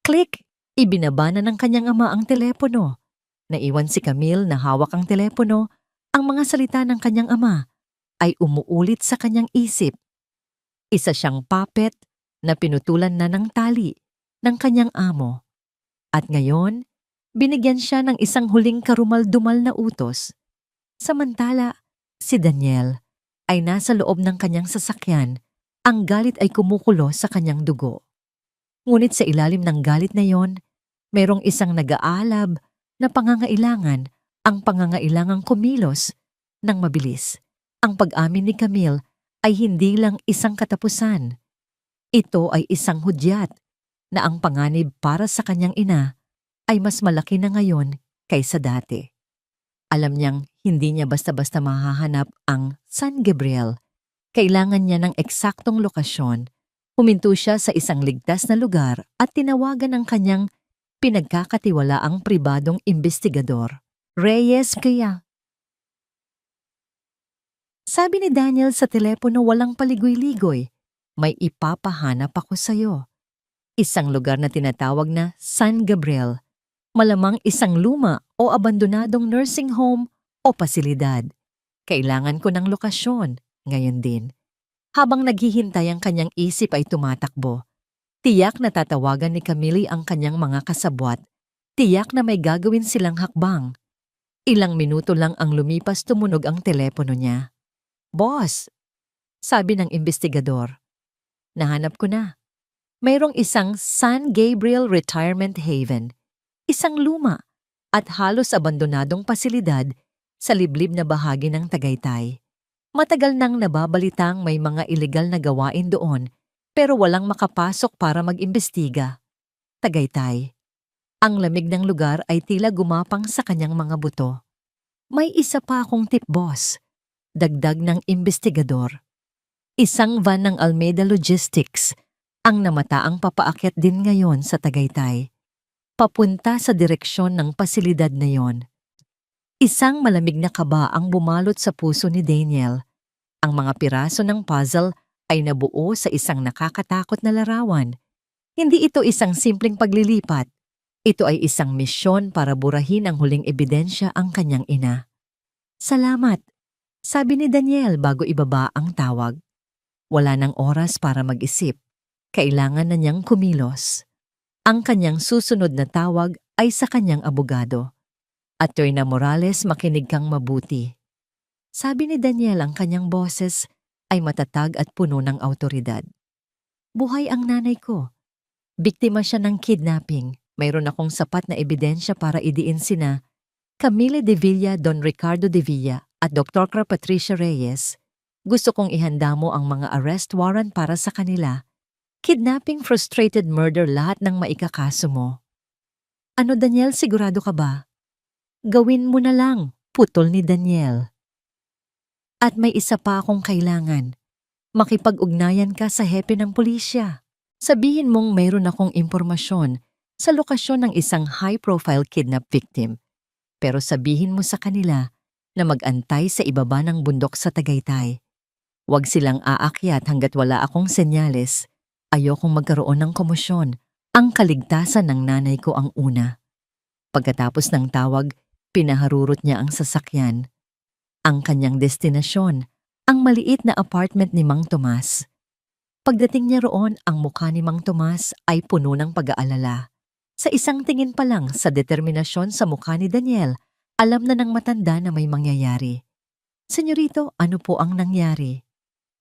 Click! Ibinaba na ng kanyang ama ang telepono. Naiwan si Camille na hawak ang telepono. Ang mga salita ng kanyang ama ay umuulit sa kanyang isip. Isa siyang puppet na pinutulan na ng tali ng kanyang amo. At ngayon, binigyan siya ng isang huling karumal-dumal na utos. Samantala, si Daniel ay nasa loob ng kanyang sasakyan. Ang galit ay kumukulo sa kanyang dugo. Ngunit sa ilalim ng galit na yon, mayroong isang nag-aalab na pangangailangan, ang pangangailangang kumilos ng mabilis. Ang pag-amin ni Camille ay hindi lang isang katapusan. Ito ay isang hudyat na ang panganib para sa kanyang ina ay mas malaki na ngayon kaysa dati. Alam niyang hindi niya basta-basta mahahanap ang San Gabriel. Kailangan niya ng eksaktong lokasyon. Huminto siya sa isang ligtas na lugar at tinawagan ang kanyang pinagkakatiwalaang pribadong imbestigador, Reyes Kaya. Sabi ni Daniel sa telepono, walang paligoy-ligoy. "May ipapahanap ako sa'yo." Isang lugar na tinatawag na San Gabriel. Malamang isang luma o abandonadong nursing home o pasilidad. Kailangan ko ng lokasyon. Ngayon din. Habang naghihintay, ang kanyang isip ay tumatakbo. Tiyak na tatawagan ni Camille ang kanyang mga kasabwat. Tiyak na may gagawin silang hakbang. Ilang minuto lang ang lumipas, tumunog ang telepono niya. "Boss!" sabi ng investigador. Nahanap ko na. Mayroong isang San Gabriel Retirement Haven, isang luma at halos abandonadong pasilidad sa liblib na bahagi ng Tagaytay. Matagal nang nababalitang may mga ilegal na gawain doon pero walang makapasok para mag-imbestiga. Tagaytay. Ang lamig ng lugar ay tila gumapang sa kanyang mga buto. May isa pa akong tip, boss. Dagdag ng investigador. Isang van ng Almeida Logistics ang namataang papaakyat din ngayon sa Tagaytay. Papunta sa direksyon ng pasilidad na yon. Isang malamig na kaba ang bumalot sa puso ni Daniel. Ang mga piraso ng puzzle ay nabuo sa isang nakakatakot na larawan. Hindi ito isang simpleng paglilipat. Ito ay isang misyon para burahin ang huling ebidensya ang kanyang ina. Salamat, sabi ni Daniel bago ibaba ang tawag. Wala nang oras para mag-isip. Kailangan na niyang kumilos. Ang kanyang susunod na tawag ay sa kanyang abogado. Attorney Morales, makinig kang mabuti. Sabi ni Daniel, ang kanyang boses ay matatag at puno ng awtoridad. Buhay ang nanay ko. Biktima siya ng kidnapping. Mayroon akong sapat na ebidensya para idiin sina Camille de Villa, Don Ricardo de Villa at Dr. Patricia Reyes. Gusto kong ihanda mo ang mga arrest warrant para sa kanila. Kidnapping, frustrated murder, lahat ng maikakaso mo. Ano, Daniel, sigurado ka ba? Gawin mo na lang, putol ni Daniel. At may isa pa akong kailangan. Makipag-ugnayan ka sa hepe ng pulisya. Sabihin mong mayroon akong impormasyon sa lokasyon ng isang high-profile kidnap victim. Pero sabihin mo sa kanila na mag-antay sa ibaba ng bundok sa Tagaytay. Huwag silang aakyat hanggat wala akong senyales. Ayokong magkaroon ng komosyon. Ang kaligtasan ng nanay ko ang una. Pagkatapos ng tawag, pinaharurot niya ang sasakyan. Ang kanyang destinasyon, ang maliit na apartment ni Mang Tomas. Pagdating niya roon, ang mukha ni Mang Tomas ay puno ng pag-aalala. Sa isang tingin pa lang sa determinasyon sa mukha ni Daniel, alam na ng matanda na may mangyayari. Senyorito, ano po ang nangyari?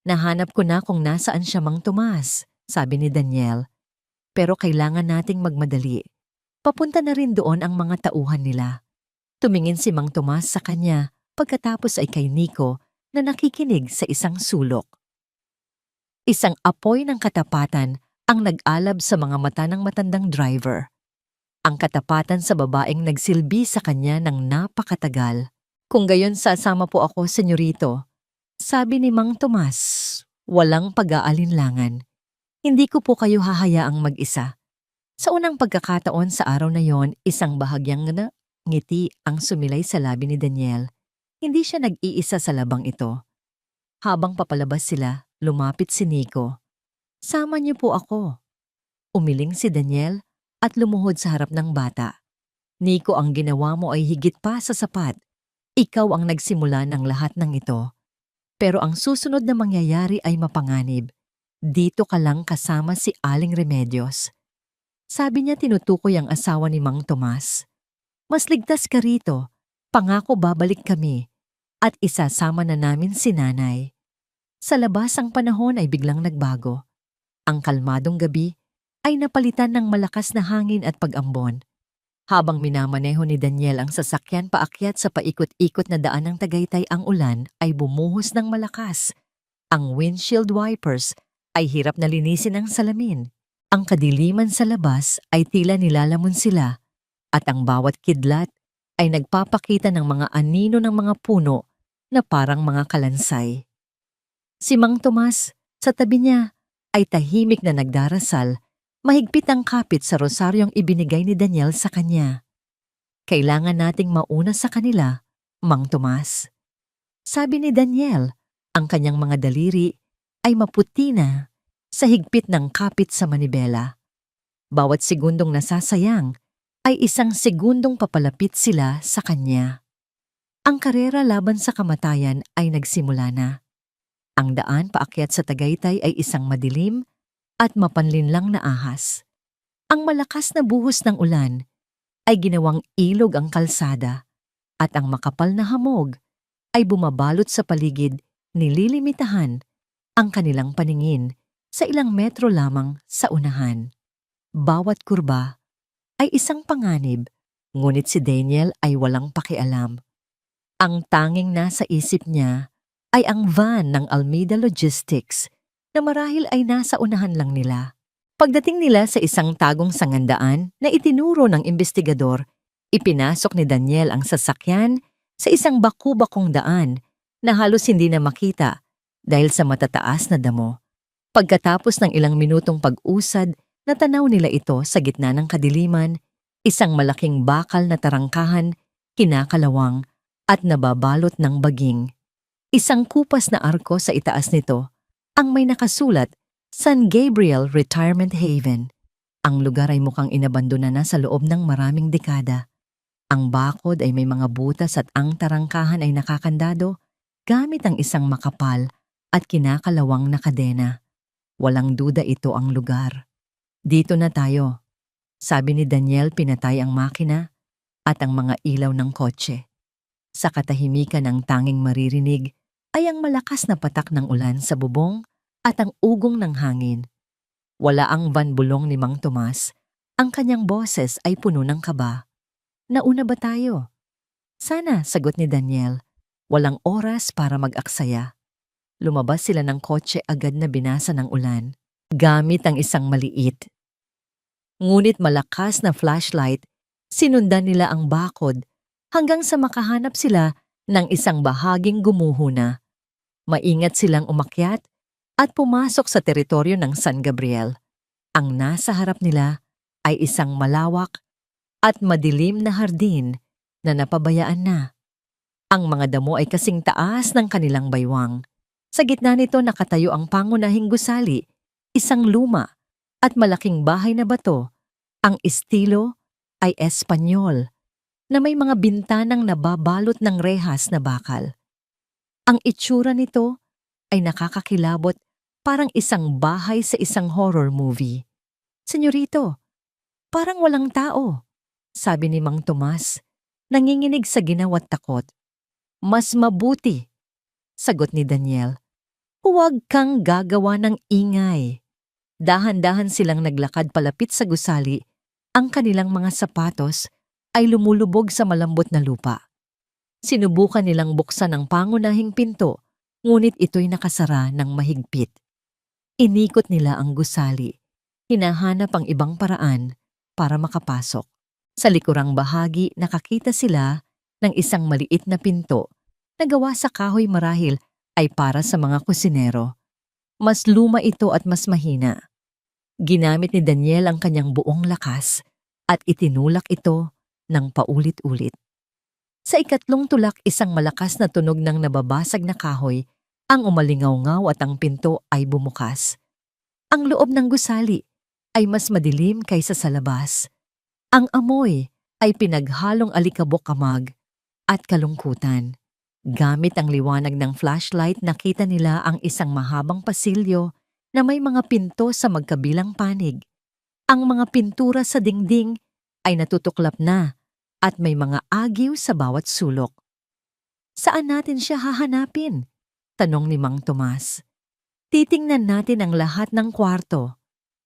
Nahanap ko na kung nasaan siya, Mang Tomas, sabi ni Daniel. Pero kailangan nating magmadali. Papunta na rin doon ang mga tauhan nila. Tumingin si Mang Tomas sa kanya, pagkatapos ay kay Nico na nakikinig sa isang sulok. Isang apoy ng katapatan ang nag-alab sa mga mata ng matandang driver. Ang katapatan sa babaeng nagsilbi sa kanya ng napakatagal. Kung gayon sasama po ako, senyorito, sabi ni Mang Tomas, walang pag-aalinlangan. Hindi ko po kayo hahayaang mag-isa. Sa unang pagkakataon sa araw na yon, isang bahagyang ngiti ang sumilay sa labi ni Daniel. Hindi siya nag-iisa sa labang ito. Habang papalabas sila, lumapit si Nico. Sama niyo po ako. Umiling si Daniel at lumuhod sa harap ng bata. Nico, ang ginawa mo ay higit pa sa sapat. Ikaw ang nagsimula ng lahat ng ito. Pero ang susunod na mangyayari ay mapanganib. Dito ka lang kasama si Aling Remedios. Sabi niya tinutukoy ang asawa ni Mang Tomas. Mas ligtas ka rito. Pangako babalik kami. At isasama na namin si nanay. Sa labas ang panahon ay biglang nagbago. Ang kalmadong gabi ay napalitan ng malakas na hangin at pag-ambon. Habang minamaneho ni Daniel ang sasakyan paakyat sa paikot-ikot na daan ng Tagaytay, ang ulan ay bumuhos ng malakas. Ang windshield wipers ay hirap na linisin ang salamin. Ang kadiliman sa labas ay tila nilalamon sila at ang bawat kidlat ay nagpapakita ng mga anino ng mga puno na parang mga kalansay. Si Mang Tomas, sa tabi niya, ay tahimik na nagdarasal. Mahigpit ang kapit sa rosaryong ibinigay ni Daniel sa kanya. Kailangan nating mauna sa kanila, Mang Tomas. Sabi ni Daniel, ang kanyang mga daliri ay maputi na sa higpit ng kapit sa manibela. Bawat segundong nasasayang ay isang segundong papalapit sila sa kanya. Ang karera laban sa kamatayan ay nagsimula na. Ang daan paakyat sa Tagaytay ay isang madilim at mapanlinlang na ahas. Ang malakas na buhos ng ulan ay ginawang ilog ang kalsada at ang makapal na hamog ay bumabalot sa paligid, nililimitahan ang kanilang paningin sa ilang metro lamang sa unahan. Bawat kurba ay isang panganib, ngunit si Daniel ay walang pakialam. Ang tanging nasa isip niya ay ang van ng Almeida Logistics na marahil ay nasa unahan lang nila. Pagdating nila sa isang tagong sangandaan na itinuro ng investigador, ipinasok ni Daniel ang sasakyan sa isang baku-bakong daan na halos hindi na makita dahil sa matataas na damo. Pagkatapos ng ilang minutong pag-usad, natanaw nila ito sa gitna ng kadiliman, isang malaking bakal na tarangkahan, kinakalawang at nababalot ng baging. Isang kupas na arko sa itaas nito ang may nakasulat San Gabriel Retirement Haven. Ang lugar ay mukhang inabandona na sa loob ng maraming dekada. Ang bakod ay may mga butas at ang tarangkahan ay nakakandado gamit ang isang makapal at kinakalawang na kadena. Walang duda ito ang lugar. Dito na tayo, sabi ni Daniel. Pinatay ang makina at ang mga ilaw ng kotse. Sa katahimikan ang tanging maririnig ay ang malakas na patak ng ulan sa bubong at ang ugong ng hangin. Wala ang van bulong ni Mang Tomas. Ang kanyang boses ay puno ng kaba. Nauna ba tayo? Sana, sagot ni Daniel. Walang oras para mag-aksaya. Lumabas sila ng kotse agad na binasa ng ulan, gamit ang isang maliit. Ngunit malakas na flashlight, sinundan nila ang bakod hanggang sa makahanap sila ng isang bahaging gumuho na. Maingat silang umakyat at pumasok sa teritoryo ng San Gabriel. Ang nasa harap nila ay isang malawak at madilim na hardin na napabayaan na. Ang mga damo ay kasing taas ng kanilang baywang. Sa gitna nito nakatayo ang pangunahing gusali, isang luma at malaking bahay na bato. Ang estilo ay Espanyol na may mga bintanang nababalot ng rehas na bakal. Ang itsura nito ay nakakakilabot, parang isang bahay sa isang horror movie. Senyorito, parang walang tao, sabi ni Mang Tomas, nanginginig sa ginawa't takot. Mas mabuti, sagot ni Daniel. Huwag kang gagawa ng ingay. Dahan-dahan silang naglakad palapit sa gusali. Ang kanilang mga sapatos ay lumulubog sa malambot na lupa. Sinubukan nilang buksan ang pangunahing pinto, ngunit ito'y nakasara ng mahigpit. Inikot nila ang gusali. Hinahanap ang ibang paraan para makapasok. Sa likurang bahagi, nakakita sila ng isang maliit na pinto na gawa sa kahoy, marahil ay para sa mga kusinero. Mas luma ito at mas mahina. Ginamit ni Daniel ang kanyang buong lakas at itinulak ito ng paulit-ulit. Sa ikatlong tulak, isang malakas na tunog ng nababasag na kahoy ang umalingaw-ngaw at ang pinto ay bumukas. Ang loob ng gusali ay mas madilim kaysa sa labas. Ang amoy ay pinaghalong alikabok-amag at kalungkutan. Gamit ang liwanag ng flashlight, nakita nila ang isang mahabang pasilyo na may mga pinto sa magkabilang panig. Ang mga pintura sa dingding ay natutuklap na at may mga agiw sa bawat sulok. Saan natin siya hahanapin? Tanong ni Mang Tomas. Titingnan natin ang lahat ng kwarto,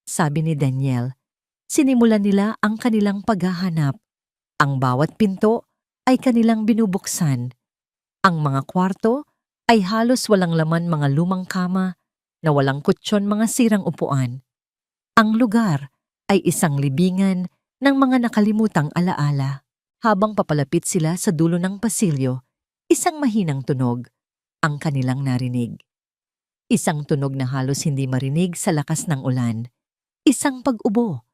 sabi ni Daniel. Sinimulan nila ang kanilang paghahanap. Ang bawat pinto ay kanilang binubuksan. Ang mga kwarto ay halos walang laman, mga lumang kama na walang kutsyon, mga sirang upuan. Ang lugar ay isang libingan ng mga nakalimutang alaala. Habang papalapit sila sa dulo ng pasilyo, isang mahinang tunog ang kanilang narinig. Isang tunog na halos hindi marinig sa lakas ng ulan. Isang pag-ubo.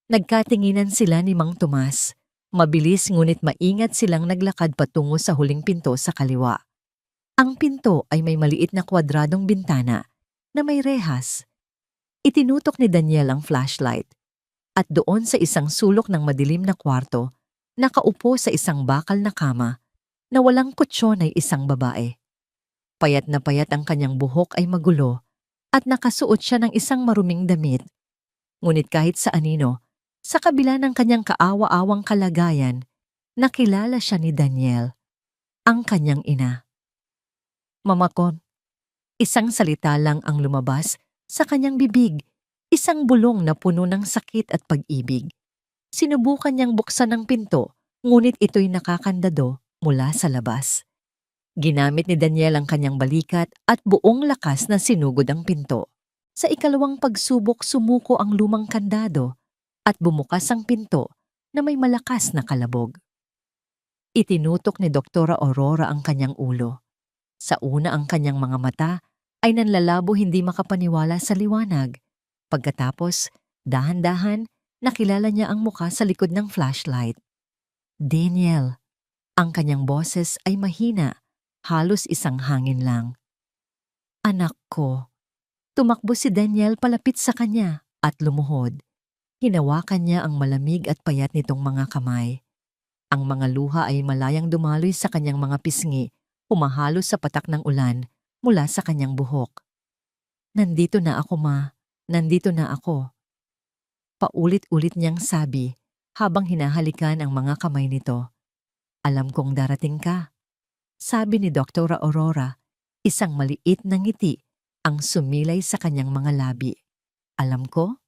Nagkatinginan sila ni Mang Tomas. Mabilis ngunit maingat silang naglakad patungo sa huling pinto sa kaliwa. Ang pinto ay may maliit na kwadradong bintana na may rehas. Itinutok ni Daniel ang flashlight at doon sa isang sulok ng madilim na kwarto, nakaupo sa isang bakal na kama na walang kutsyon ay isang babae. Payat na payat ang kanyang buhok ay magulo at nakasuot siya ng isang maruming damit. Ngunit kahit sa anino, sa kabila ng kanyang kaawa-awang kalagayan, nakilala siya ni Daniel, ang kanyang ina. Mama ko, Isang salita lang ang lumabas sa kanyang bibig, isang bulong na puno ng sakit at pag-ibig. Sinubukan niyang buksan ang pinto, ngunit ito'y nakakandado mula sa labas. Ginamit ni Daniel ang kanyang balikat at buong lakas na sinugod ang pinto. Sa ikalawang pagsubok sumuko ang lumang kandado at bumukas ang pinto na may malakas na kalabog. Itinutok ni Doktora Aurora ang kanyang ulo. Sa una ang kanyang mga mata ay nanlalabo hindi makapaniwala sa liwanag. Pagkatapos, dahan-dahan, nakilala niya ang muka sa likod ng flashlight. Daniel. Ang kanyang boses ay mahina, halos isang hangin lang. Anak ko. Tumakbo si Daniel palapit sa kanya at lumuhod. Hinawakan niya ang malamig at payat nitong mga kamay. Ang mga luha ay malayang dumaloy sa kanyang mga pisngi, humahalos sa patak ng ulan mula sa kanyang buhok. Nandito na ako, Ma. Nandito na ako. Paulit-ulit niyang sabi habang hinahalikan ang mga kamay nito. Alam kong darating ka. Sabi ni Dr. Aurora, isang maliit na ngiti ang sumilay sa kanyang mga labi. Alam ko?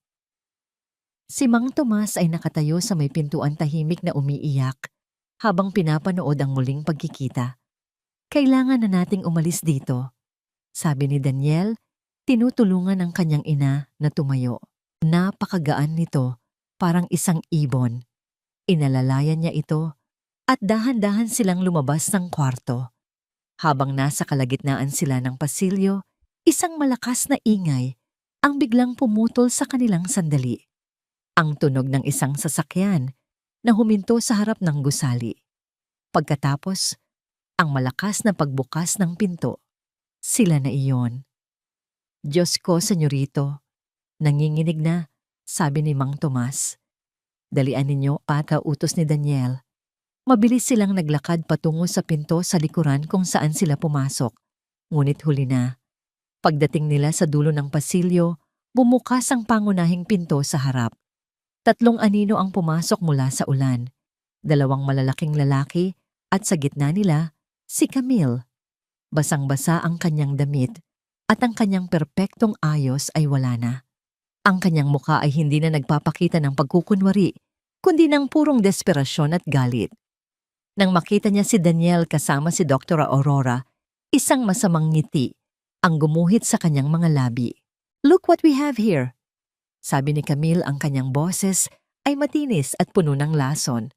Si Mang Tomas ay nakatayo sa may pintuan tahimik na umiiyak habang pinapanood ang muling pagkikita. Kailangan na nating umalis dito, sabi ni Daniel, tinutulungan ang kanyang ina na tumayo. Napakagaan nito, parang isang ibon. Inalalayan niya ito at dahan-dahan silang lumabas ng kwarto. Habang nasa kalagitnaan sila ng pasilyo, isang malakas na ingay ang biglang pumutol sa kanilang sandali. Ang tunog ng isang sasakyan na huminto sa harap ng gusali. Pagkatapos, ang malakas na pagbukas ng pinto. Sila na iyon. Diyos ko, senyorito. Nanginginig na, sabi ni Mang Tomas. Dalian ninyo at kautos ni Daniel. Mabilis silang naglakad patungo sa pinto sa likuran kung saan sila pumasok. Ngunit huli na. Pagdating nila sa dulo ng pasilyo, bumukas ang pangunahing pinto sa harap. 3 anino ang pumasok mula sa ulan. 2 malalaking lalaki at sa gitna nila, si Camille. Basang-basa ang kanyang damit at ang kanyang perpektong ayos ay wala na. Ang kanyang mukha ay hindi na nagpapakita ng pagkukunwari, kundi ng purong desperasyon at galit. Nang makita niya si Daniel kasama si Dr. Aurora, isang masamang ngiti ang gumuhit sa kanyang mga labi. Look what we have here. Sabi ni Camille, ang kanyang boses ay matinis at puno ng lason.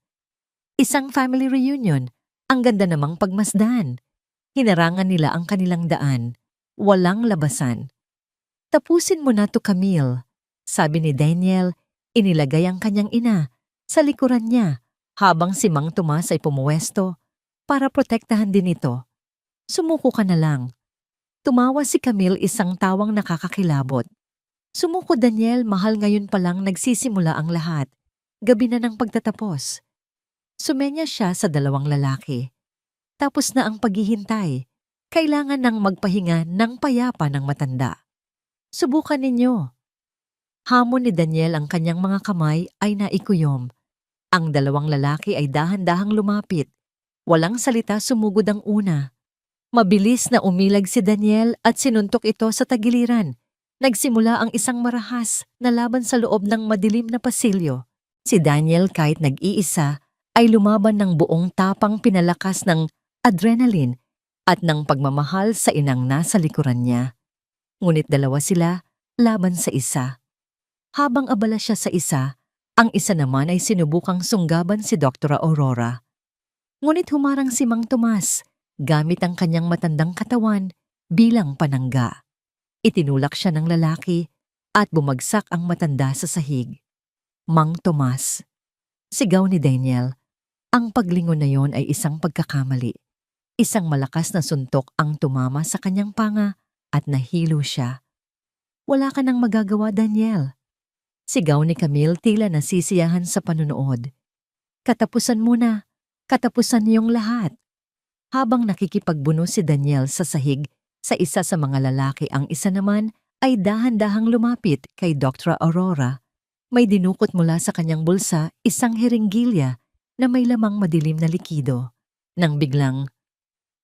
Isang family reunion, ang ganda namang pagmasdan. Hinarangan nila ang kanilang daan, walang labasan. Tapusin mo na to, Camille, sabi ni Daniel, inilagay ang kanyang ina sa likuran niya habang si Mang Tomas ay pumuwesto para protektahan din ito. Sumuko ka na lang. Tumawa si Camille, isang tawang nakakakilabot. Sumuko, Daniel, mahal, ngayon pa lang nagsisimula ang lahat. Gabi na ng pagtatapos. Sumenya siya sa 2 lalaki. Tapos na ang paghihintay. Kailangan nang magpahinga ng payapa ng matanda. Subukan ninyo. Hamon ni Daniel, ang kanyang mga kamay ay naikuyom. Ang 2 lalaki ay dahan-dahang lumapit. Walang salita, sumugod ang una. Mabilis na umilag si Daniel at sinuntok ito sa tagiliran. Nagsimula ang isang marahas na laban sa loob ng madilim na pasilyo. Si Daniel, kahit nag-iisa, ay lumaban ng buong tapang, pinalakas ng adrenaline at ng pagmamahal sa inang nasa likuran niya. Ngunit 2 sila laban sa isa. Habang abala siya sa isa, ang isa naman ay sinubukang sunggaban si Dr. Aurora. Ngunit humarang si Mang Tomas gamit ang kanyang matandang katawan bilang panangga. Itinulak siya ng lalaki at bumagsak ang matanda sa sahig. Mang Tomas. Sigaw ni Daniel. Ang paglingon na yon ay isang pagkakamali. Isang malakas na suntok ang tumama sa kanyang panga at nahilo siya. Wala ka nang magagawa, Daniel. Sigaw ni Camille, tila nasisiyahan sa panunood. Katapusan mo na. Katapusan niyong lahat. Habang nakikipagbuno si Daniel sa sahig sa isa sa mga lalaki, ang isa naman ay dahan-dahang lumapit kay Dr. Aurora. May dinukot mula sa kanyang bulsa isang heringgilya na may lamang madilim na likido. Nang biglang,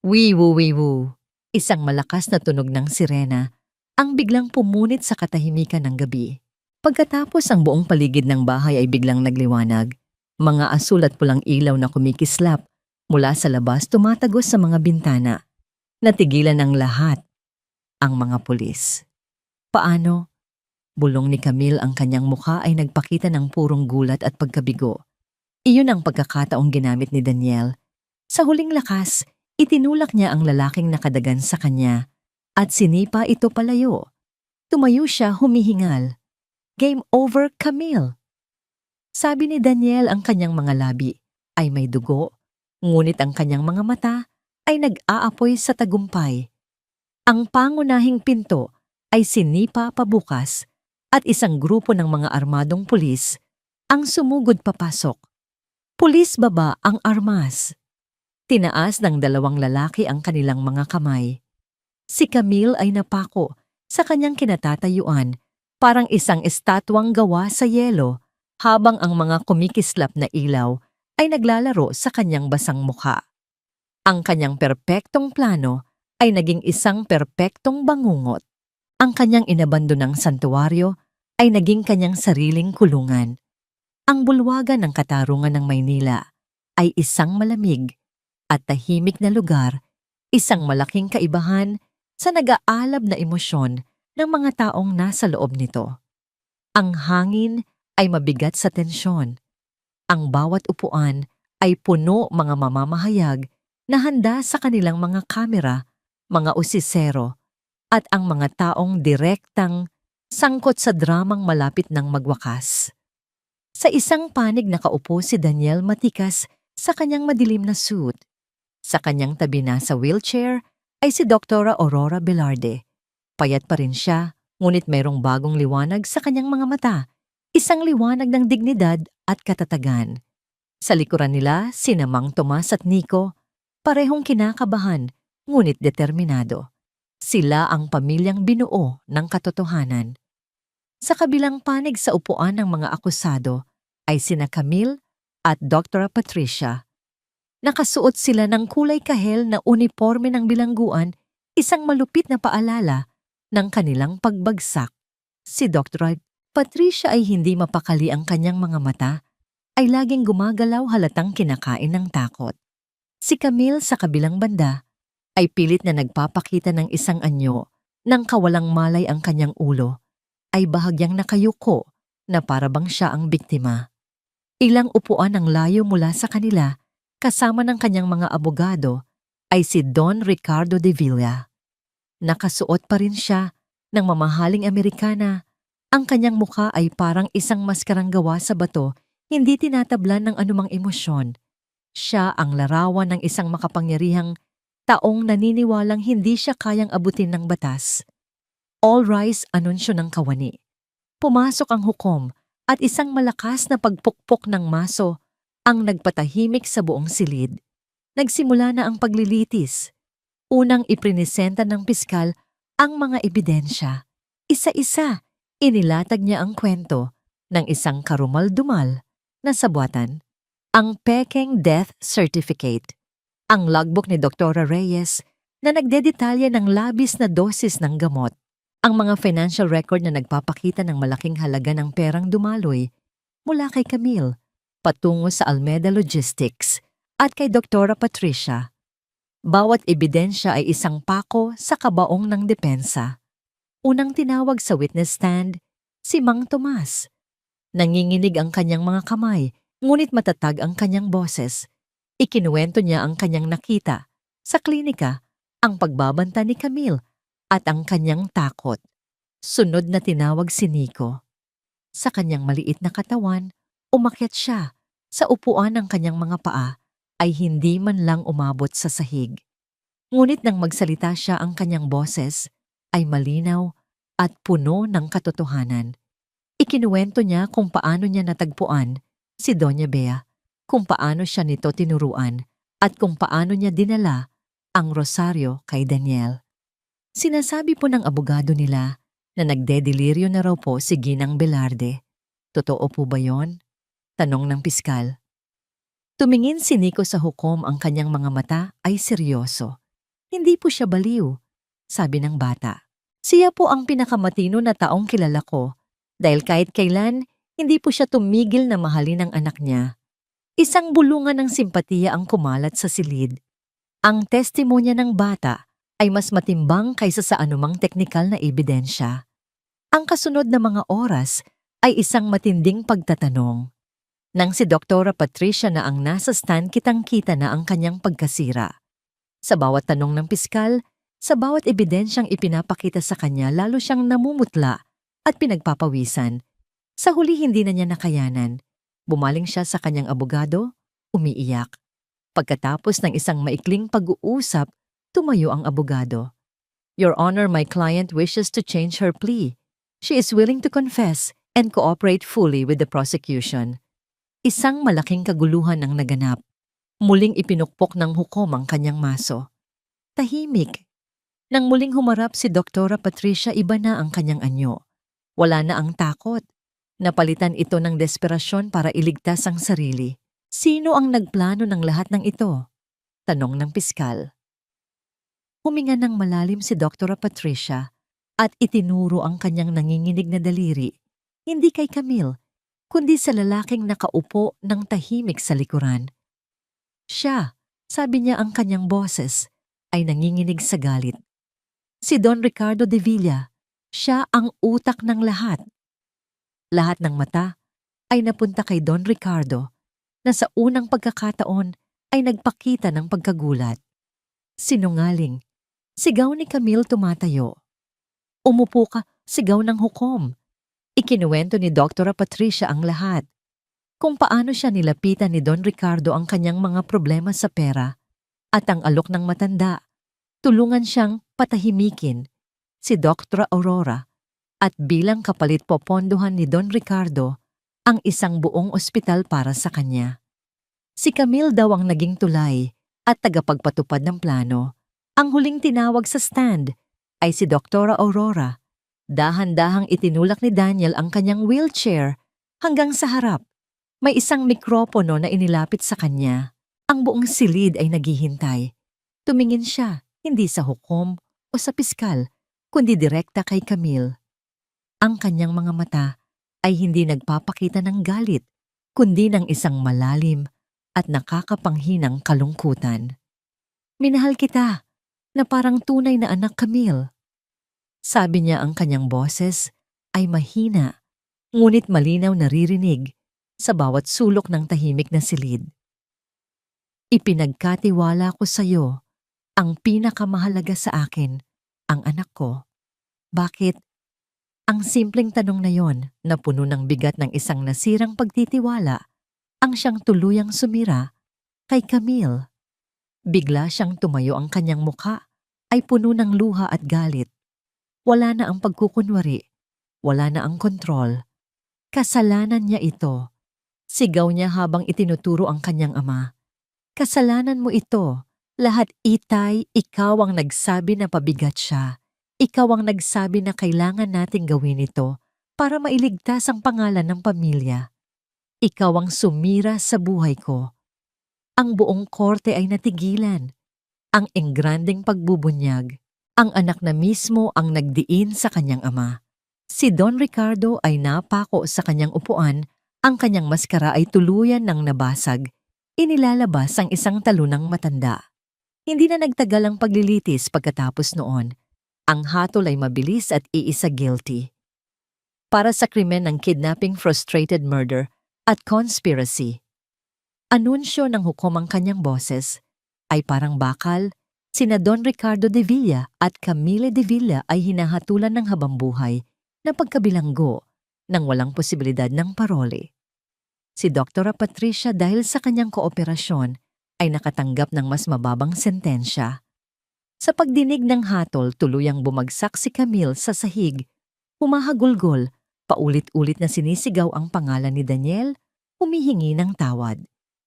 wiwu-wiwu, Isang malakas na tunog ng sirena ang biglang pumunit sa katahimikan ng gabi. Pagkatapos ang buong paligid ng bahay ay biglang nagliwanag, mga asul at pulang ilaw na kumikislap mula sa labas tumatagos sa mga bintana. Natigilan ang lahat, ang mga pulis. Paano? Bulong ni Camille, ang kanyang mukha ay nagpakita ng purong gulat at pagkabigo. Iyon ang pagkakataong ginamit ni Daniel. Sa huling lakas, itinulak niya ang lalaking nakadagan sa kanya at sinipa ito palayo. Tumayo siya humihingal. Game over, Camille. Sabi ni Daniel, ang kanyang mga labi ay may dugo, ngunit ang kanyang mga mata ay nag-aapoy sa tagumpay. Ang pangunahing pinto ay sinipa pabukas at isang grupo ng mga armadong pulis ang sumugod papasok. Pulis baba ang armas. Tinaas ng dalawang lalaki ang kanilang mga kamay. Si Camille ay napako sa kanyang kinatatayuan, parang isang estatwang gawa sa yelo, habang ang mga kumikislap na ilaw ay naglalaro sa kanyang basang mukha. Ang kanyang perpektong plano ay naging isang perpektong bangungot. Ang kanyang inabandonang santuwaryo ay naging kanyang sariling kulungan. Ang bulwagan ng katarungan ng Maynila ay isang malamig at tahimik na lugar, isang malaking kaibahan sa nag-aalab na emosyon ng mga taong nasa loob nito. Ang hangin ay mabigat sa tensyon. Ang bawat upuan ay puno mga mamamahayag na handa sa kanilang mga kamera, mga usisero, at ang mga taong direktang sangkot sa dramang malapit ng magwakas. Sa isang panig nakaupo si Daniel matikas sa kanyang madilim na suit. Sa kanyang tabi na sa wheelchair ay si Dr. Aurora Velarde. Payat pa rin siya, ngunit mayroong bagong liwanag sa kanyang mga mata. Isang liwanag ng dignidad at katatagan. Sa likuran nila, sina Mang Tomas at Nico, parehong kinakabahan, ngunit determinado. Sila ang pamilyang binuo ng katotohanan. Sa kabilang panig sa upuan ng mga akusado ay sina Camille at Dr. Patricia. Nakasuot sila ng kulay kahel na uniforme ng bilangguan, isang malupit na paalala ng kanilang pagbagsak. Si Dr. Patricia ay hindi mapakali, ang kanyang mga mata ay laging gumagalaw, halatang kinakain ng takot. Si Camille sa kabilang banda ay pilit na nagpapakita ng isang anyo nang kawalang malay ang kanyang ulo ay bahagyang nakayuko na parabang siya ang biktima. Ilang upuan ang layo mula sa kanila, kasama ng kanyang mga abogado, ay si Don Ricardo de Villa. Nakasuot pa rin siya ng mamahaling Amerikana. Ang kanyang mukha ay parang isang maskarang gawa sa bato, hindi tinatablan ng anumang emosyon. Siya ang larawan ng isang makapangyarihang taong naniniwalang hindi siya kayang abutin ng batas. All rise, anunsyo ng kawani. Pumasok ang hukom at isang malakas na pagpukpok ng maso ang nagpatahimik sa buong silid. Nagsimula na ang paglilitis. Unang iprinisenta ng piskal ang mga ebidensya. Isa-isa, inilatag niya ang kwento ng isang karumal-dumal na sabuatan. Ang pekeng death certificate. Ang logbook ni Dr. Reyes na nagdedetalye ng labis na dosis ng gamot. Ang mga financial record na nagpapakita ng malaking halaga ng perang dumaloy mula kay Camille patungo sa Almeda Logistics at kay Dr. Patricia. Bawat ebidensya ay isang pako sa kabaong ng depensa. Unang tinawag sa witness stand, si Mang Tomas. Nanginginig ang kanyang mga kamay, ngunit matatag ang kanyang boses. Ikinuwento niya ang kanyang nakita sa klinika, ang pagbabanta ni Camille, at ang kanyang takot. Sunod na tinawag si Nico. Sa kanyang maliit na katawan, umakyat siya. Sa upuan ng kanyang mga paa ay hindi man lang umabot sa sahig. Ngunit nang magsalita siya, ang kanyang boses ay malinaw at puno ng katotohanan. Ikinuwento niya kung paano niya natagpuan si Doña Bea, kung paano siya nito tinuruan, at kung paano niya dinala ang rosaryo kay Daniel. Sinasabi po ng abogado nila na nagdedeliryo na raw po si Ginang Velarde. Totoo po ba yon? Tanong ng piskal. Tumingin si Nico sa hukom, ang kanyang mga mata ay seryoso. Hindi po siya baliw, sabi ng bata. Siya po ang pinakamatino na taong kilala ko dahil kahit kailan, hindi po siya tumigil na mahalin ang anak niya. Isang bulungan ng simpatiya ang kumalat sa silid. Ang testimonya ng bata ay mas matimbang kaysa sa anumang teknikal na ebidensya. Ang kasunod na mga oras ay isang matinding pagtatanong. Nang si Doktora Patricia na ang nasa stand, kitang-kita na ang kanyang pagkasira. Sa bawat tanong ng piskal, sa bawat ebidensyang ipinapakita sa kanya, lalo siyang namumutla at pinagpapawisan. Sa huli hindi na niya nakayanan. Bumaling siya sa kanyang abogado, umiiyak. Pagkatapos ng isang maikling pag-uusap, tumayo ang abogado. Your Honor, my client wishes to change her plea. She is willing to confess and cooperate fully with the prosecution. Isang malaking kaguluhan ang naganap. Muling ipinukpok ng hukom ang kanyang maso. Tahimik. Nang muling humarap si Doktora Patricia, iba na ang kanyang anyo. Wala na ang takot. Napalitan ito ng desperasyon para iligtas ang sarili. Sino ang nagplano ng lahat ng ito? Tanong ng piskal. Huminga ng malalim si Doktora Patricia at itinuro ang kanyang nanginginig na daliri, hindi kay Camille, kundi sa lalaking nakaupo ng tahimik sa likuran. Siya, sabi niya ang kanyang boses, ay nanginginig sa galit. Si Don Ricardo de Villa, siya ang utak ng lahat. Lahat ng mata ay napunta kay Don Ricardo na sa unang pagkakataon ay nagpakita ng pagkagulat. Sinungaling, sigaw ni Camille tumatayo. Umupo ka, sigaw ng hukom. Ikinuwento ni Doktora Patricia ang lahat. Kung paano siya nilapitan ni Don Ricardo ang kanyang mga problema sa pera at ang alok ng matanda. Tulungan siyang patahimikin si Dr. Aurora at bilang kapalit popondohan ni Don Ricardo ang isang buong ospital para sa kanya. Si Camille daw ang naging tulay at tagapagpatupad ng plano. Ang huling tinawag sa stand ay si Dr. Aurora. Dahan-dahang itinulak ni Daniel ang kanyang wheelchair hanggang sa harap. May isang mikropono na inilapit sa kanya. Ang buong silid ay naghihintay. Tumingin siya, hindi sa hukom o sa piskal, kundi direkta kay Camille. Ang kanyang mga mata ay hindi nagpapakita ng galit, kundi ng isang malalim at nakakapanghinang kalungkutan. Minahal kita, na parang tunay na anak, Camille. Sabi niya, ang kanyang boses ay mahina, ngunit malinaw naririnig sa bawat sulok ng tahimik na silid. Ipinagkatiwala ko sa iyo ang pinakamahalaga sa akin, ang anak ko. Bakit? Ang simpleng tanong na yon na puno ng bigat ng isang nasirang pagtitiwala ang siyang tuluyang sumira kay Camille. Bigla siyang tumayo, ang kanyang mukha ay puno ng luha at galit. Wala na ang pagkukunwari, wala na ang kontrol. Kasalanan niya ito. Sigaw niya habang itinuturo ang kanyang ama. Kasalanan mo ito. Lahat, Itay, ikaw ang nagsabi na pabigat siya. Ikaw ang nagsabi na kailangan nating gawin ito para mailigtas ang pangalan ng pamilya. Ikaw ang sumira sa buhay ko. Ang buong korte ay natigilan. Ang engrandeng pagbubunyag. Ang anak na mismo ang nagdiin sa kanyang ama. Si Don Ricardo ay napako sa kanyang upuan, ang kanyang maskara ay tuluyan ng nabasag. Inilalabas ang isang talunang matanda. Hindi na nagtagal ang paglilitis pagkatapos noon. Ang hatol ay mabilis at iisa guilty. Para sa krimen ng kidnapping, frustrated murder at conspiracy. Anunsyo ng hukom ang kanyang boses ay parang bakal. Sina Don Ricardo de Villa at Camille de Villa ay hinahatulan ng habambuhay na pagkabilanggo ng walang posibilidad ng parole. Si Dr. Patricia, dahil sa kanyang kooperasyon, ay nakatanggap ng mas mababang sentensya. Sa pagdinig ng hatol, tuluyang bumagsak si Camille sa sahig. Humahagulgol, paulit-ulit na sinisigaw ang pangalan ni Daniel, humihingi ng tawad.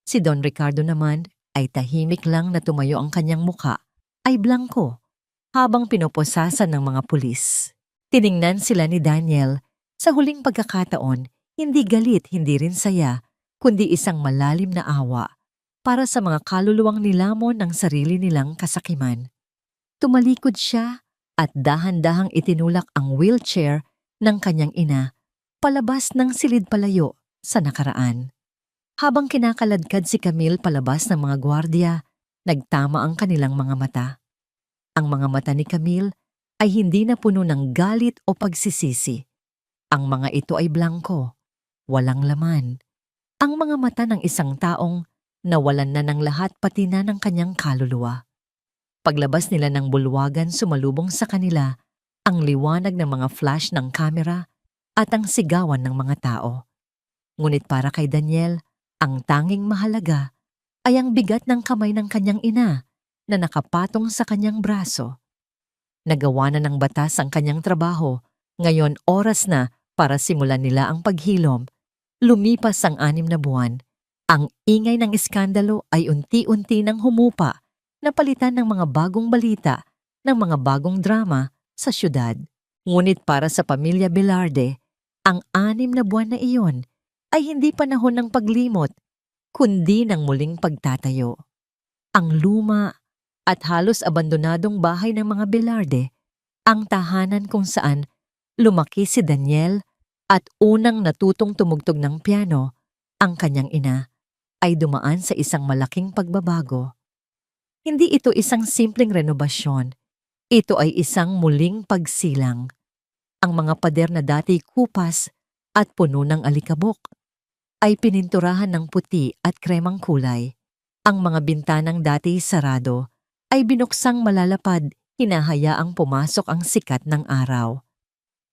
Si Don Ricardo naman ay tahimik lang na tumayo, ang kanyang muka ay blangko habang pinoposasan ng mga pulis. Tiningnan sila ni Daniel. Sa huling pagkakataon, hindi galit, hindi rin saya, kundi isang malalim na awa para sa mga kaluluwang nilamon ng sarili nilang kasakiman. Tumalikod siya at dahan-dahang itinulak ang wheelchair ng kanyang ina palabas ng silid palayo sa nakaraan. Habang kinakaladkad si Camille palabas ng mga gwardiya, nagtama ang kanilang mga mata. Ang mga mata ni Camille ay hindi na puno ng galit o pagsisisi. Ang mga ito ay blanko, walang laman. Ang mga mata ng isang taong nawalan na ng lahat pati na ng kanyang kaluluwa. Paglabas nila ng bulwagan, sumalubong sa kanila ang liwanag ng mga flash ng kamera at ang sigawan ng mga tao. Ngunit para kay Daniel, ang tanging mahalaga ay ang bigat ng kamay ng kanyang ina na nakapatong sa kanyang braso. Nagawa na ng batas ang kanyang trabaho, ngayon oras na para simulan nila ang paghilom. Lumipas ang 6 na buwan. Ang ingay ng iskandalo ay unti-unti nang humupa, napalitan ng mga bagong balita, ng mga bagong drama sa syudad. Ngunit para sa pamilya Velarde, ang 6 na buwan na iyon ay hindi panahon ng paglimot, kundi ng muling pagtatayo. Ang luma at halos abandonadong bahay ng mga Velarde, ang tahanan kung saan lumaki si Daniel at unang natutong tumugtog ng piano, ang kanyang ina, ay dumaan sa isang malaking pagbabago. Hindi ito isang simpleng renobasyon, ito ay isang muling pagsilang. Ang mga pader na dati kupas at puno ng alikabok ay pininturahan ng puti at kremang kulay. Ang mga bintanang dati sarado ay binuksang malalapad, hinahayaang pumasok ang sikat ng araw.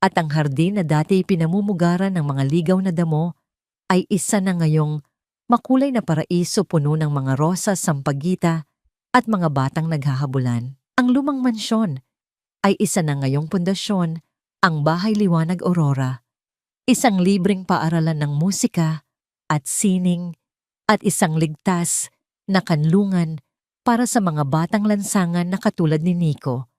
At ang hardin na dati pinamumugaran ng mga ligaw na damo ay isa na ngayong makulay na paraiso, puno ng mga rosas, sampagita at mga batang naghahabulan. Ang lumang mansyon ay isa na ngayong pundasyon, ang Bahay Liwanag Aurora, isang libreng paaralan ng musika at sining at isang ligtas na kanlungan para sa mga batang lansangan na katulad ni Nico.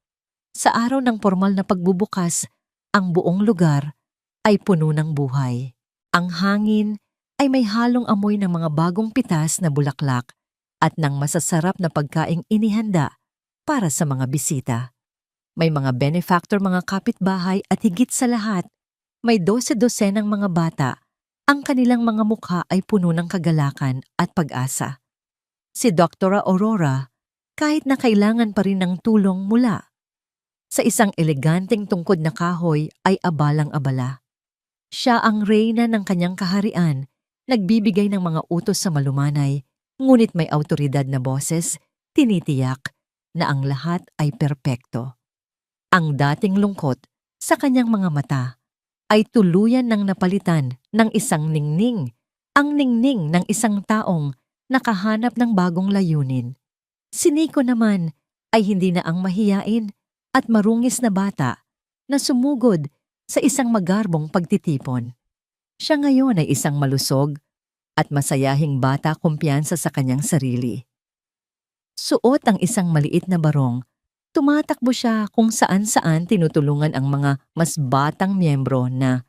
Sa araw ng formal na pagbubukas, ang buong lugar ay puno ng buhay. Ang hangin ay may halong amoy ng mga bagong pitas na bulaklak at ng masasarap na pagkaing inihanda para sa mga bisita. May mga benefactor, mga kapitbahay at higit sa lahat, may 12-dosenang mga bata. Ang kanilang mga mukha ay puno ng kagalakan at pag-asa. Si Dr. Aurora, kahit na kailangan pa rin ng tulong mula sa isang eleganteng tungkod na kahoy, ay abalang-abala. Siya ang reyna ng kanyang kaharian, nagbibigay ng mga utos sa malumanay, ngunit may awtoridad na boses, tinitiyak na ang lahat ay perpekto. Ang dating lungkot sa kanyang mga mata ay tuluyan ng napalitan ng isang ningning, ang ningning ng isang taong nakahanap ng bagong layunin. Si Nico naman ay hindi na ang mahiyain at marungis na bata na sumugod sa isang magarbong pagtitipon. Siya ngayon ay isang malusog at masayahing bata, kumpiyansa sa kanyang sarili. Suot ang isang maliit na barong, tumatakbo siya kung saan-saan, tinutulungan ang mga mas batang miyembro na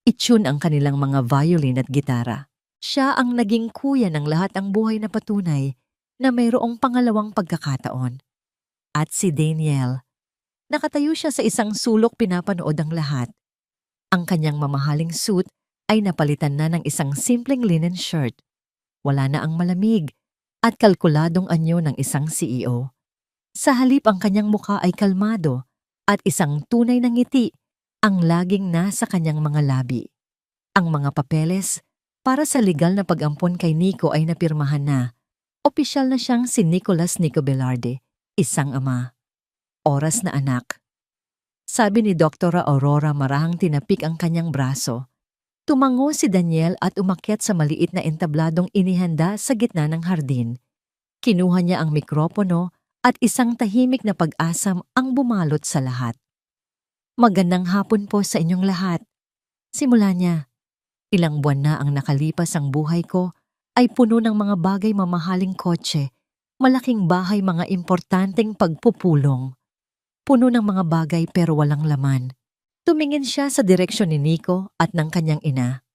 itune ang kanilang mga violin at gitara. Siya ang naging kuya ng lahat, ang buhay na patunay na mayroong pangalawang pagkakataon. At si Daniel, nakatayo siya sa isang sulok, pinapanood ang lahat. Ang kanyang mamahaling suit ay napalitan na ng isang simpleng linen shirt. Wala na ang malamig at kalkuladong anyo ng isang CEO. Sa halip, ang kanyang mukha ay kalmado at isang tunay na ngiti ang laging nasa kanyang mga labi. Ang mga papeles para sa legal na pag-ampon kay Nico ay napirmahan na. Opisyal na siyang si Nicolas Nico Velarde, isang ama. Oras na, anak. Sabi ni Dr. Aurora, marahang tinapik ang kanyang braso. Tumango si Daniel at umakyat sa maliit na entabladong inihanda sa gitna ng hardin. Kinuha niya ang mikropono at isang tahimik na pag-asam ang bumalot sa lahat. Magandang hapon po sa inyong lahat. Simula niya. Ilang buwan na ang nakalipas, ang buhay ko ay puno ng mga bagay, mamahaling kotse, malaking bahay, mga importanteng pagpupulong. Puno ng mga bagay pero walang laman. Tumingin siya sa direksyon ni Nico at ng kanyang ina.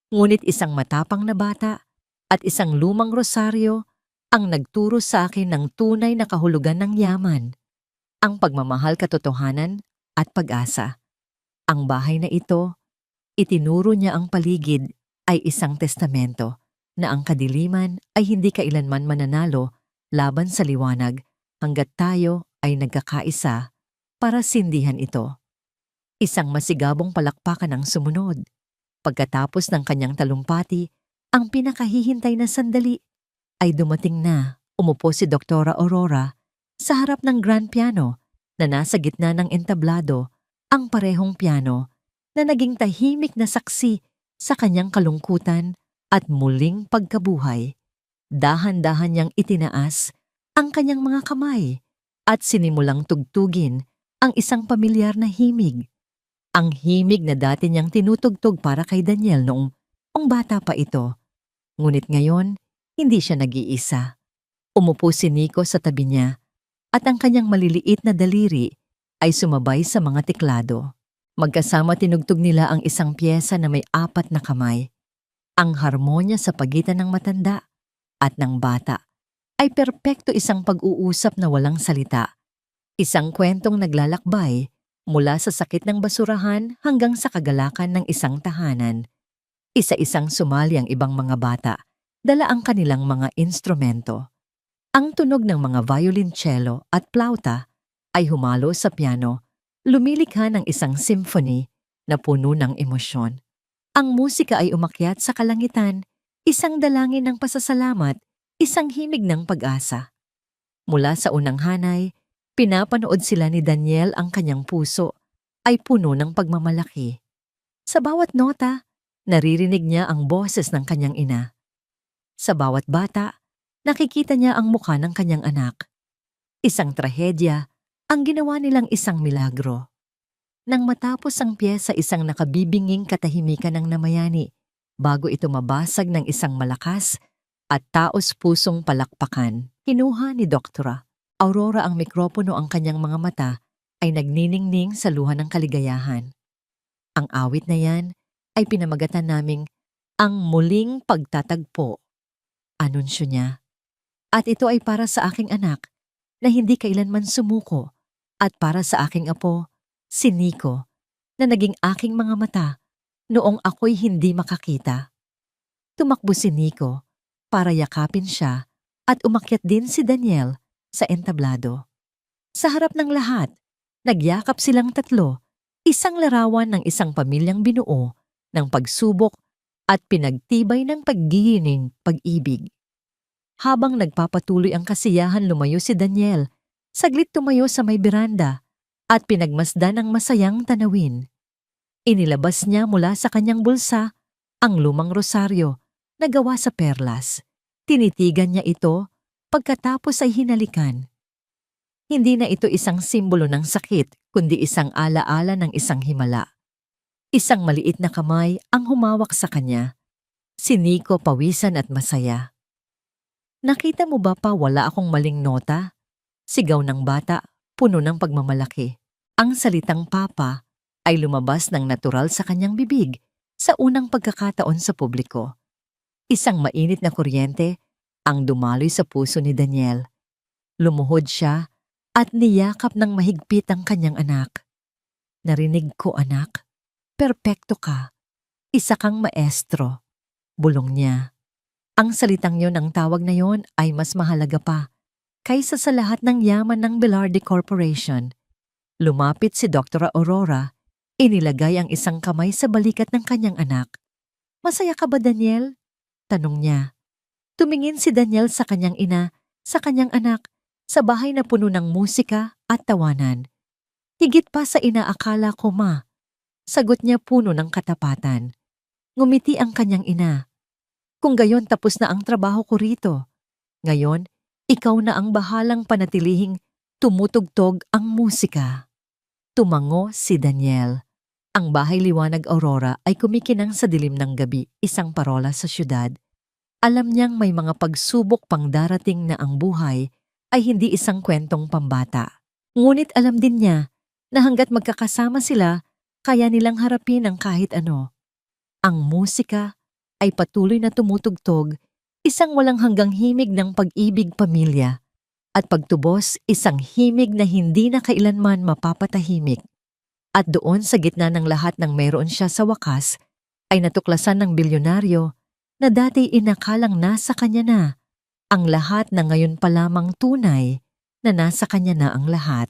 Ngunit isang matapang na bata at isang lumang rosaryo ang nagturo sa akin ng tunay na kahulugan ng yaman. ang pagmamahal, katotohanan at pag-asa. Ang bahay na ito, itinuro niya ang paligid ay isang testamento na ang kadiliman ay hindi kailanman mananalo laban sa liwanag hanggat tayo ay nagkakaisa para sindihan ito. Isang masigabong palakpakan ang sumunod. Pagkatapos ng kanyang talumpati, ang pinakahihintay na sandali ay dumating na. Umupo si Doktora Aurora sa harap ng grand piano na nasa gitna ng entablado, ang parehong piano na naging tahimik na saksi sa kanyang kalungkutan at muling pagkabuhay. Dahan-dahan niyang itinaas ang kanyang mga kamay at sinimulang tugtugin ang isang pamilyar na himig. Ang himig na dati niyang tinutugtog para kay Daniel noong bata pa ito. Ngunit ngayon, hindi siya nag-iisa. Umupo si Nico sa tabi niya at ang kanyang maliliit na daliri ay sumabay sa mga tiklado. Magkasama tinugtog nila ang isang pyesa na may 4 na kamay. Ang harmonya sa pagitan ng matanda at ng bata ay perpekto, isang pag-uusap na walang salita. Isang kwentong naglalakbay mula sa sakit ng basurahan hanggang sa kagalakan ng isang tahanan. Isa-isang sumali ang ibang mga bata, dala ang kanilang mga instrumento. Ang tunog ng mga violoncello at plauta ay humalo sa piano, lumilikha ng isang symphony na puno ng emosyon. Ang musika ay umakyat sa kalangitan, isang dalangin ng pasasalamat, isang himig ng pag-asa. Mula sa unang hanay, pinapanood sila ni Daniel, ang kanyang puso ay puno ng pagmamalaki. Sa bawat nota, naririnig niya ang boses ng kanyang ina. Sa bawat bata, nakikita niya ang mukha ng kanyang anak. Isang trahedya ang ginawa nilang isang milagro. Nang matapos ang piyesa, isang nakabibinging katahimikan ng namayani bago ito mabasag ng isang malakas at taos-pusong palakpakan. Kinuha ni Doktora Aurora ang mikropono, ang kanyang mga mata ay nagniningning sa luha ng kaligayahan. Ang awit na yan ay pinamagatan naming ang muling pagtatagpo. Anunsyo niya. At ito ay para sa aking anak na hindi kailanman sumuko at para sa aking apo, si Nico, na naging aking mga mata noong ako'y hindi makakita. Tumakbo si Nico para yakapin siya at umakyat din si Daniel sa entablado. Sa harap ng lahat, nagyakap silang tatlo, isang larawan ng isang pamilyang binuo ng pagsubok at pinagtibay ng paggigining pag-ibig. Habang nagpapatuloy ang kasiyahan, lumayo si Daniel, saglit tumayo sa may beranda at pinagmasdan ang masayang tanawin. Inilabas niya mula sa kanyang bulsa ang lumang rosaryo na gawa sa perlas. Tinitigan niya ito, pagkatapos ay hinalikan. Hindi na ito isang simbolo ng sakit, kundi isang alaala ng isang himala. Isang maliit na kamay ang humawak sa kanya. Si Nico pawisan at masaya. Nakita mo ba pa, wala akong maling nota? Sigaw ng bata, puno ng pagmamalaki. Ang salitang papa ay lumabas ng natural sa kanyang bibig sa unang pagkakataon sa publiko. Isang mainit na kuryente ang dumaloy sa puso ni Daniel. Lumuhod siya at niyakap ng mahigpit ang kanyang anak. Narinig ko, anak. Perpekto ka. Isa kang maestro. Bulong niya. Ang salitang yon, ang tawag na yon ay mas mahalaga pa kaysa sa lahat ng yaman ng Velarde Corporation. Lumapit si Dr. Aurora, inilagay ang isang kamay sa balikat ng kanyang anak. Masaya ka ba, Daniel? Tanong niya. Tumingin si Daniel sa kanyang ina, sa kanyang anak, sa bahay na puno ng musika at tawanan. Higit pa sa inaakala ko, ma. Sagot niya, puno ng katapatan. Ngumiti ang kanyang ina. Kung gayon, tapos na ang trabaho ko rito. Ngayon, ikaw na ang bahalang panatilihing tumutugtog ang musika. Tumango si Daniel. Ang bahay liwanag Aurora ay kumikinang sa dilim ng gabi, isang parola sa syudad. Alam niyang may mga pagsubok pang darating na ang buhay ay hindi isang kwentong pambata. Ngunit alam din niya na hanggat magkakasama sila, kaya nilang harapin ang kahit ano. Ang musika ay patuloy na tumutugtog, isang walang hanggang himig ng pag-ibig pamilya. At pagtubos, isang himig na hindi na kailanman mapapatahimik. At doon sa gitna ng lahat ng mayroon siya sa wakas, ay natuklasan ng bilyonaryo na dati inakalang nasa kanya na ang lahat na ngayon pa lamang tunay na nasa kanya na ang lahat.